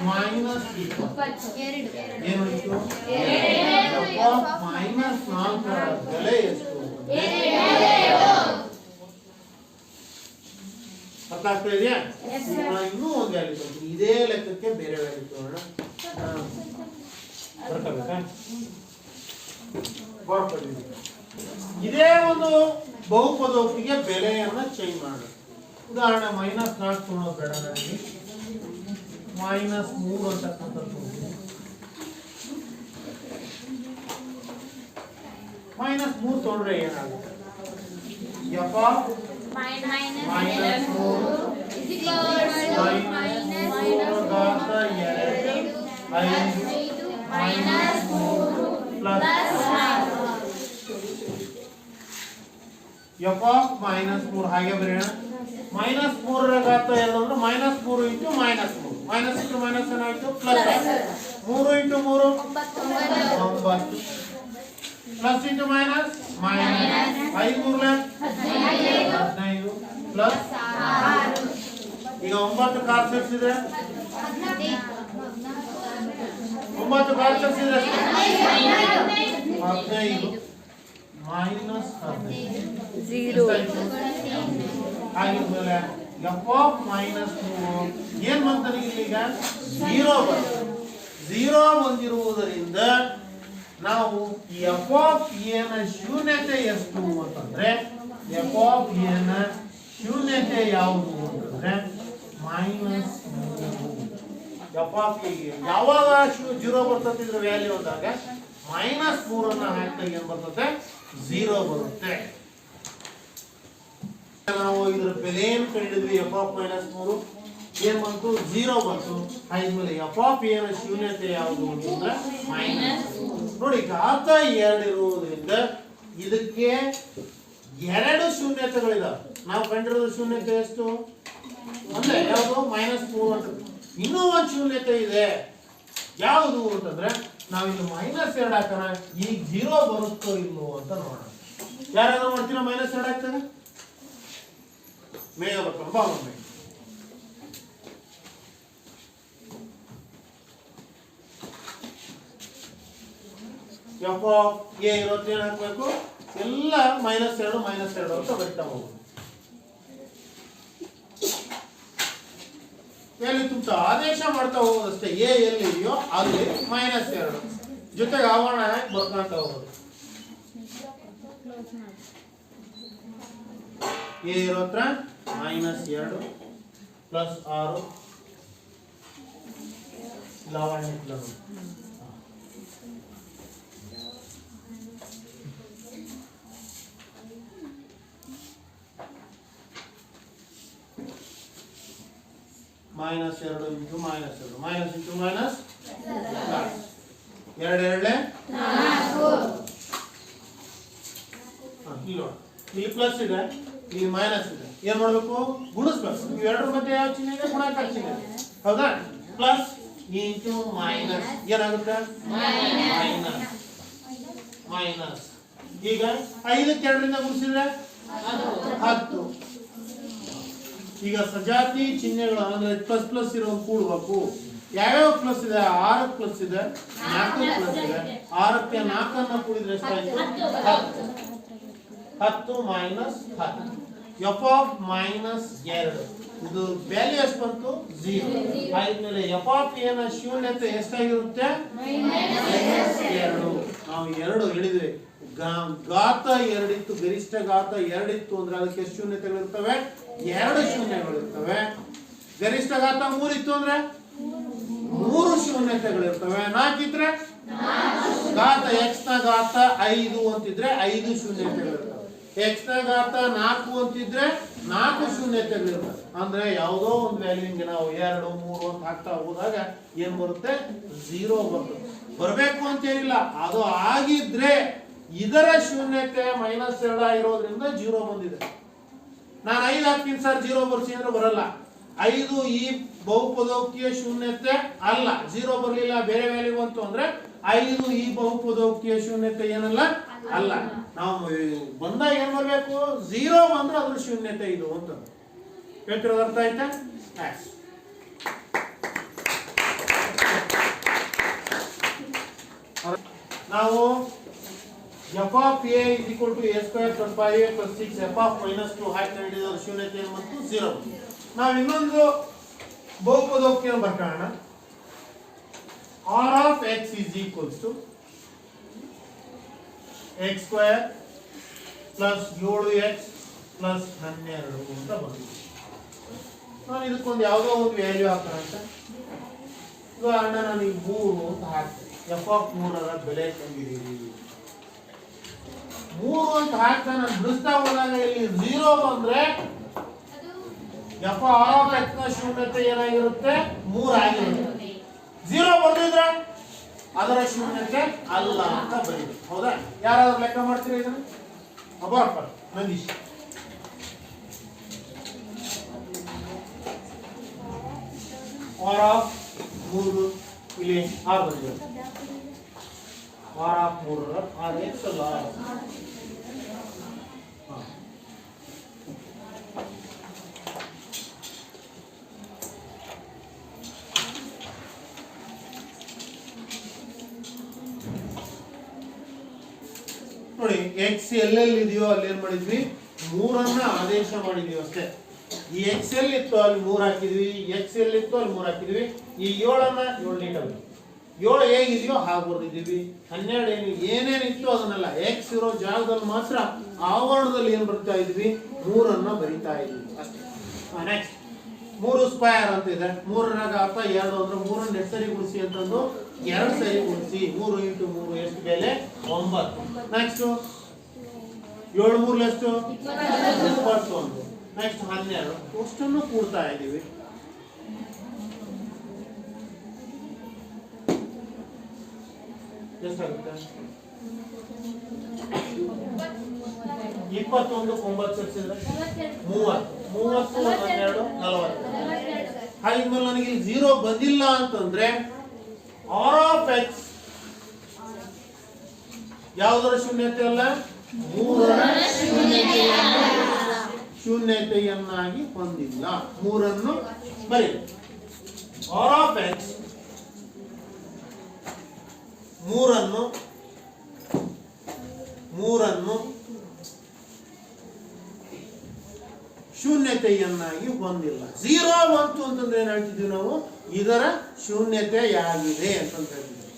[SPEAKER 1] ಮೈನಸ್ 20 ಏನು ಇತ್ತು ಮೈನಸ್ 4 ಬೆಲೆ ಎಷ್ಟು ಅರ್ಥ ಆಗ್ತಾ ಇದೆಯಾ ಇನ್ನೂ ಒಂದು ವ್ಯಾಲ್ಯೂ ತಗೊಂಡು ಇದೇ ಲೆಕ್ಕಕ್ಕೆ ಬೇರೆ ವ್ಯಾಲ್ಯೂ ತಗೋಣ ಬರ್ಕೊಂಡಿದ್ದೀವಿ ಇದೇ ಒಂದು ಬಹುಪದೋಕ್ತಿಗೆ ಬೆಲೆಯನ್ನ ಚೇಂಜ್ ಮಾಡೋಣ ಉದಾಹರಣೆ ಮೈನಸ್ 4 ತಗೊಳ್ಳೋದು ಬೇಡ ನನಗೆ ಮೈನಸ್ 3 ಅಂತಕ್ಕಂಥದ್ದು ಮೈನಸ್ 3 ತಗೊಂಡ್ರೆ ಏನಾಗುತ್ತೆ ಎಫ್ ಆಫ್ ಮೈನಸ್ 3 ಘಾತ 2 5 minus 3 plus f of minus 3 ಹಾಗೆ ಬರೆಯೋಣ ಮೈನಸ್ 3 ರ ಘಾತ 2 ಅಂದ್ರೆ minus 3 into minus 3 minus into minus ಏನಾಯ್ತು plus 3 into 3 9 plus into minus minus 5 3 15 plus 6 ಈಗ 9 ಕಾರ್ ಸೇರಿಸಿದ್ರೆ 9 ಕಾರ್ ಸೇರಿಸಿದ್ರೆ 15 ಮೈನಸ್ 15 0 ಆಗಿದ್ಮೇಲೆ ಎಫ್ ಆಫ್ ಮೈನಸ್ 3 ಏನ್ ಬಂತಾನೆ ಈಗ 0 ಬರುತ್ತೆ 0 ಬಂದಿರುವುದರಿಂದ ನಾವು ಎಫ್ ಆಫ್ ಎ ನ ಶೂನ್ಯತೆ ಎಷ್ಟು ಅಂತಂದ್ರೆ ಎಫ್ ಆಫ್ ಎ ನ ಶೂನ್ಯತೆ ಯಾವುದು ಅಂತಂದ್ರೆ ಮೈನಸ್ 3 ಎಫ್ ಆಫ್ ಎ ಯಾವಾಗ 0 ಬರ್ತದೆ ಇದ್ರ ವ್ಯಾಲ್ಯೂ ಅಂದಾಗ ಮೈನಸ್ 3 ಅನ್ನ ಹಾಕಿದಾಗ ಏನ್ ಬರ್ತದೆ 0 ಬರುತ್ತೆ ನಾವು ಇದರ ಬೆಲೆಯನ್ನು ಕಂಡಿದ್ವಿ ಎಫ್ ಆಫ್ ಮೈನಸ್ 3 ಏನ್ ಬಂತು 0 ಬಂತು ಆದ್ಮೇಲೆ ಎಫ್ ಆಫ್ ಎ ನ ಶೂನ್ಯತೆ ಯಾವುದು ಅಂತಂದ್ರೆ ಮೈನಸ್ ನೋಡಿ ಘಾತ 2 ಇರುವುದರಿಂದ ಇದಕ್ಕೆ 2 ಶೂನ್ಯತೆಗಳಿದಾವೆ ನಾವು ಕಂಡಿರೋದು ಶೂನ್ಯತೆ ಎಷ್ಟು ಅಂದ್ರೆ ಯಾವುದು ಮೈನಸ್ 3 ಅಂತ ಇನ್ನೂ ಒಂದು ಶೂನ್ಯತೆ ಇದೆ ಯಾವುದು ಅಂತಂದ್ರೆ ನಾವಿಲ್ಲಿ ಮೈನಸ್ 2 ಹಾಕೋಣ ಈಗ 0 ಬರುತ್ತೋ ಇಲ್ಲೋ ಅಂತ ನೋಡೋಣ ಯಾರಾದ್ರೂ ಮಾಡ್ತೀರಾ ಮೈನಸ್ 2 ಹಾಕ್ತಾರೆ ಬೇಗ ಬರ್ಕೊಂಡು ಬಾ ಒಮ್ಮೆ ಎಫ್ ಆಫ್ ಎ ಇರೋದು ಏನು ಹಾಕಬೇಕು ಎಲ್ಲ ಮೈನಸ್ 2 ಅಂತ ಬರಿತಾ ಹೋಗೋದು ಎಲ್ಲಿ ತುಂಬ ಆದೇಶ ಮಾಡ್ತಾ ಹೋಗೋದಷ್ಟೇ ಎ ಎಲ್ಲಿದೆಯೋ ಅಲ್ಲಿ ಮೈನಸ್ 2 ಜೊತೆಗೆ ಆವರಣ ಹಾಕಿ ಬರ್ಕೊಂತ ಹೋಗೋದು ಎ ಇರೋ ಹತ್ರ minus 2 plus 6 Lavanya plus minus 2 into minus 2 minus into minus 2 2 ಇಲ್ಲಿ ಪ್ಲಸ್ ಇದೆ ಇಲ್ಲಿ ಮೈನಸ್ ಇದೆ ಏನ್ ಮಾಡಬೇಕು ಗುಣಿಸ್ಬೇಕು ಇವೆರಡರ ಮಧ್ಯೆ ಯಾವ ಚಿಹ್ನೆ ಇದೆ ಗುಣಾಕಾರ ಚಿಹ್ನೆ ಹೌದಾ ಪ್ಲಸ್ ಇಂಟು ಮೈನಸ್ ಏನಾಗುತ್ತೆ ಮೈನಸ್ ಮೈನಸ್ ಈಗ 5ಕ್ಕೆ 2ರಿಂದ ಗುಣಿಸಿದ್ರೆ 10 ಈಗ ಸಜಾತಿ ಚಿಹ್ನೆಗಳು ಅಂದ್ರೆ ಪ್ಲಸ್ ಪ್ಲಸ್ ಇರೋದು ಕೂಡಬೇಕು ಯಾವ್ಯಾವ ಪ್ಲಸ್ ಇದೆ 6 ಪ್ಲಸ್ ಇದೆ 4 ಪ್ಲಸ್ ಇದೆ 6ಕ್ಕೆ 4 ಅನ್ನು ಕೂಡಿದ್ರೆ ಎಷ್ಟಾಯ್ತು 10 10 ಮೈನಸ್ 10 ಎಫ್ ಆಫ್ ಮೈನಸ್ 2 ಇದು ವ್ಯಾಲ್ಯೂ ಎಷ್ಟು ಬಂತು 0 ಆದ್ಮೇಲೆ ಎಫ್ ಆಫ್ ಏನ ಶೂನ್ಯತೆ ಎಷ್ಟಾಗಿರುತ್ತೆ -2 ನಾವು 2 ಹೇಳಿದ್ವಿ ಘಾತ 2 ಇತ್ತು ಗರಿಷ್ಠ ಘಾತ 2 ಇತ್ತು ಅಂದ್ರೆ ಅದಕ್ಕೆ ಎಷ್ಟು ಶೂನ್ಯತೆಗಳಿರ್ತವೆ 2 ಶೂನ್ಯಗಳಿರ್ತವೆ ಗರಿಷ್ಠ ಘಾತ 3 ಇತ್ತು ಅಂದ್ರೆ 3 ಶೂನ್ಯತೆಗಳಿರ್ತವೆ 4 ಇದ್ರೆ ಘಾತ x ನ ಘಾತ 5 ಅಂತಿದ್ರೆ 5 ಶೂನ್ಯತೆಗಳಿರ್ತವೆ x ನ ಘಾತ 4 ಅಂತಿದ್ರೆ 4 ಶೂನ್ಯತೆಗಳಿರ್ತವೆ ಅಂದ್ರೆ ಯಾವುದೋ ಒಂದು ವ್ಯಾಲ್ಯೂಗೆ ನಾವು 2 3 ಅಂತ ಹಾಕ್ತಾ ಹೋದಾಗ ಏನ್ ಬರುತ್ತೆ 0 ಬರುತ್ತೆ ಬರಬೇಕು ಅಂತ ಏನಿಲ್ಲ ಅದು ಆಗಿದ್ರೆ ಇದರ ಶೂನ್ಯತೆ -2 ಆಗಿರೋದ್ರಿಂದ 0 ಬಂದಿದೆ ನಾನು 5 ಹಾಕ್ತೀನಿ ಸರ್ 0 ಬರ್ಸಿ ಅಂದ್ರೆ ಬರಲ್ಲ 5 ಈ ಬಹುಪದೋಕ್ತಿಯ ಶೂನ್ಯತೆ ಅಲ್ಲ 0 ಬರಲಿಲ್ಲ ಬೇರೆ ವ್ಯಾಲ್ಯೂ ಬಂತು ಅಂದ್ರೆ 5 ಈ ಬಹುಪದೋಕ್ತಿಯ ಶೂನ್ಯತೆ ಏನಲ್ಲ ಅಲ್ಲ ನಾವು ಬಂದಾಗ ಏನ್ ಬರಬೇಕು 0 ಬಂದ್ರೆ ಅದ್ರ ಶೂನ್ಯತೆ ಇದು ಅಂತ ಹೇಳ್ತಿರೋದು ಅರ್ಥ ಆಯ್ತಾ ನಾವು f of a is equal to a square plus 5a plus 6 f of minus 2 ಹಾಕಿ ಹಿಡಿದ ಶೂನ್ಯತೆ ಮತ್ತು 0 ನಾವು ಇನ್ನೊಂದು ಬಹುಪದೋಕ್ತಿಯನ್ನು ಬರ್ಕೋಣ r of x is equals to x square plus 7x plus 12 ಅಂತ ಬಂದಿದೆ ನಾನು ಇದಕ್ಕೊಂದು ಯಾವುದೋ ಒಂದು ವ್ಯಾಲ್ಯೂ ಹಾಕೋಣ ಅಂತ ಉದಾಹರಣೆ ನಾನು ಈ 3 ಅಂತ ಹಾಕ್ತೀನಿ f of 3ರ ಬೆಲೆ ಕಂಡುಹಿಡಿಯಿರಿ 3 ಅಂತ ಹಾಕ್ತಾ ನಾನು ಬಿಡಿಸ್ತಾ ಹೋದಾಗ ಇಲ್ಲಿ 0 ಬಂದ್ರೆ f of x ನ ಶೂನ್ಯತೆ ಏನಾಗಿರುತ್ತೆ 3 ಆಗಿರುತ್ತೆ 0 ಬರ್ದಿದ್ರೆ ಅದರ ಶೂನ್ಯತೆ ಅಲ್ಲ ಅಂತ ಬರೀಬೇಕು ಹೌದಾ ಯಾರಾದ್ರೂ ಲೆಕ್ಕ ಮಾಡ್ತೀರಾ ಇದನ್ನ ಅಬಾರ್ಪ ನಂದೀಶ್ r of 3 ಇಲ್ಲಿ r ಬಂದಿದೆ r of 3 r x ಅಲ್ಲ ನೋಡಿ x ಎಲ್ಲೆಲ್ಲಿ ಇದೆಯೋ ಅಲ್ಲಿ ಏನ್ ಮಾಡಿದ್ವಿ 3 ಆದೇಶ ಮಾಡಿದ್ವಿ ಅಷ್ಟೇ ಈ x ಎಲ್ಲಿ ಇತ್ತು ಅಲ್ಲಿ 3 ಹಾಕಿದ್ವಿ x ಎಲ್ಲಿ ಇತ್ತು ಅಲ್ಲಿ 3 ಹಾಕಿದ್ವಿ ಈ 7 ನೀಟಾಗಿ 7 ಹೇಗಿದೆಯೋ ಹಾಗೆ ಬರ್ದಿದ್ದೀವಿ 12 ಏನೇನಿತ್ತು ಅದನ್ನೆಲ್ಲ x ಇರೋ ಜಾಗದಲ್ಲಿ ಮಾತ್ರ ಆವರಣದಲ್ಲಿ ಏನ್ ಬರ್ತಾ ಇದ್ವಿ 3 ಬರಿತಾ ಇದ್ವಿ ಅಷ್ಟೇ ನೆಕ್ಸ್ಟ್ 3 ಸ್ಕ್ವೇರ್ ಅಂತ ಇದೆ 3ರ ಘಾತ 2 ಅಂದ್ರೆ 3 ಎಷ್ಟು ಸರಿ ಗುಣಿಸಿ ಅಂತಂದು 2 ಸರಿ ಗುಣಿಸಿ 3 × 3 ಎಷ್ಟು ಬೆಲೆ 9 ನೆಕ್ಸ್ಟ್ 7 3 ಎಷ್ಟು 21 ನೆಕ್ಸ್ಟ್ 12 ಅಷ್ಟನ್ನು ಕೂಡ್ತಾ ಇದೀವಿ ಎಷ್ಟಾಗುತ್ತೆ 21 9 ಸೇರಿಸಿದ್ರೆ 30 12 40 ಹಾಗಿದ್ಮೇಲೆ ನನಗೆ 0 ಬಂದಿಲ್ಲ ಅಂತಂದ್ರೆ r of x ಯಾವುದರ ಶೂನ್ಯತೆ ಅಲ್ಲ 3ರ ಶೂನ್ಯತೆಯನ್ನಾಗಿ ಹೊಂದಿಲ್ಲ 3 ಬರೀ r of x 3 ಶೂನ್ಯತೆಯನ್ನಾಗಿ ಹೊಂದಿಲ್ಲ 0 ಬಂತು ಅಂತಂದ್ರೆ ಏನ್ ಹೇಳ್ತಿದ್ವಿ ನಾವು ಇದರ ಶೂನ್ಯತೆಯಾಗಿದೆ ಅಂತ ಹೇಳ್ತಿದ್ವಿ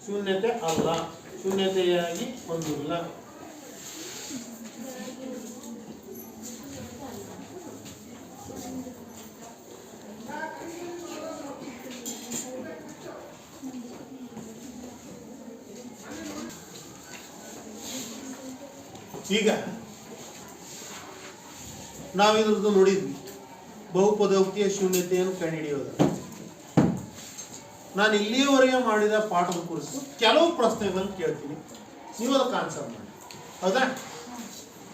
[SPEAKER 1] ಶೂನ್ಯತೆ ಅಲ್ಲ ಶೂನ್ಯತೆಯಾಗಿ ಹೊಂದಿಲ್ಲ ಈಗ ನಾವಿದ್ರದ್ದು ನೋಡಿದ್ವಿ ಬಹುಪದೋಕ್ತಿಯ ಶೂನ್ಯತೆಯನ್ನು ಕಂಡುಹಿಡಿಯೋದು ನಾನು ಇಲ್ಲಿಯವರೆಗೆ ಮಾಡಿದ ಪಾಠದ ಕುರಿತು ಕೆಲವು ಪ್ರಶ್ನೆಗಳನ್ನು ಕೇಳ್ತೀನಿ ನೀವು ಅದಕ್ಕೆ ಆನ್ಸರ್ ಮಾಡಿ ಹೌದಾ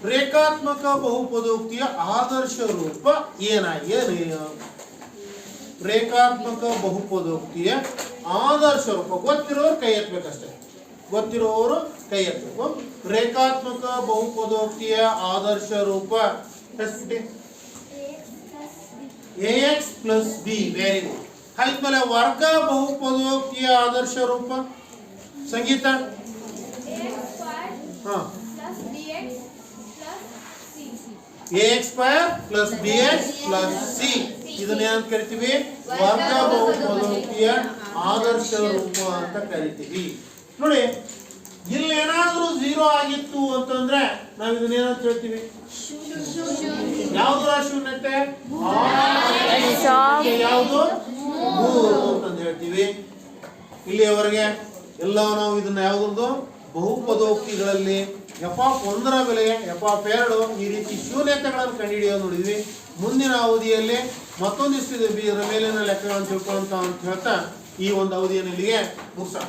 [SPEAKER 1] ರೇಖಾತ್ಮಕ ಬಹುಪದೋಕ್ತಿಯ ಆದರ್ಶ ರೂಪ ಏನಾಗಿದೆ ರೇಖಾತ್ಮಕ ಬಹುಪದೋಕ್ತಿಯ ಆದರ್ಶ ರೂಪ ಗೊತ್ತಿರೋರು ಕೈ ಎತ್ತಬೇಕಷ್ಟೇ ಗೊತ್ತಿರೋರು ಕೈ ಎತ್ತಬೇಕು ರೇಖಾತ್ಮಕ ಬಹುಪದೋಕ್ತಿಯ ಆದರ್ಶ ರೂಪ ax plus b very good ಆದ್ಮೇಲೆ ವರ್ಗ ಬಹುಪದೋಕ್ತಿಯ ಆದರ್ಶ ರೂಪ ಸಂಗೀತ ಹಾ
[SPEAKER 2] plus B X plus C
[SPEAKER 1] ax square plus bx plus c ಇದನ್ನ ಏನಂತ ಕರಿತೀವಿ? ವರ್ಗ ಬಹುಪದೋಕ್ತಿಯ ಆದರ್ಶ ರೂಪ ಅಂತ ಕರಿತೀವಿ. ನೋಡಿ, ಇಲ್ಲಿ ಏನಾದ್ರೂ 0 ಆಗಿತ್ತು ಅಂತಂದ್ರೆ ನಾವು ಇದನ್ನ ಏನಂತ ಹೇಳ್ತೀವಿ? ಯಾವ್ದು ಶೂನ್ಯತೆ? ಯಾವುದು? 3 ಅಂತಂದು ಹೇಳ್ತೀವಿ. ಇಲ್ಲಿಯವರೆಗೆ ಎಲ್ಲವೂ ನಾವು ಇದನ್ನ ಯಾವುದೊಂದು ಬಹುಪದೋಕ್ತಿಗಳಲ್ಲಿ f1 ಬೆಲೆ f2 ಈ ರೀತಿ ಶೂನ್ಯತೆಗಳನ್ನು ಕಂಡುಹಿಡಿಯೋದು ನೋಡಿದ್ವಿ. ಮುಂದಿನ ಅವಧಿಯಲ್ಲಿ ಮತ್ತೊಂದಿಷ್ಟು ಇದರ ಮೇಲಿನ ಲೆಕ್ಕಗಳನ್ನು ತಿಳ್ಕೊಳ್ಳೋಂತ ಅಂತ ಹೇಳ್ತಾ ಈ ಒಂದು ಅವಧಿಯನ್ನು ಇಲ್ಲಿಗೆ ಮುಗಿಸೋಣ.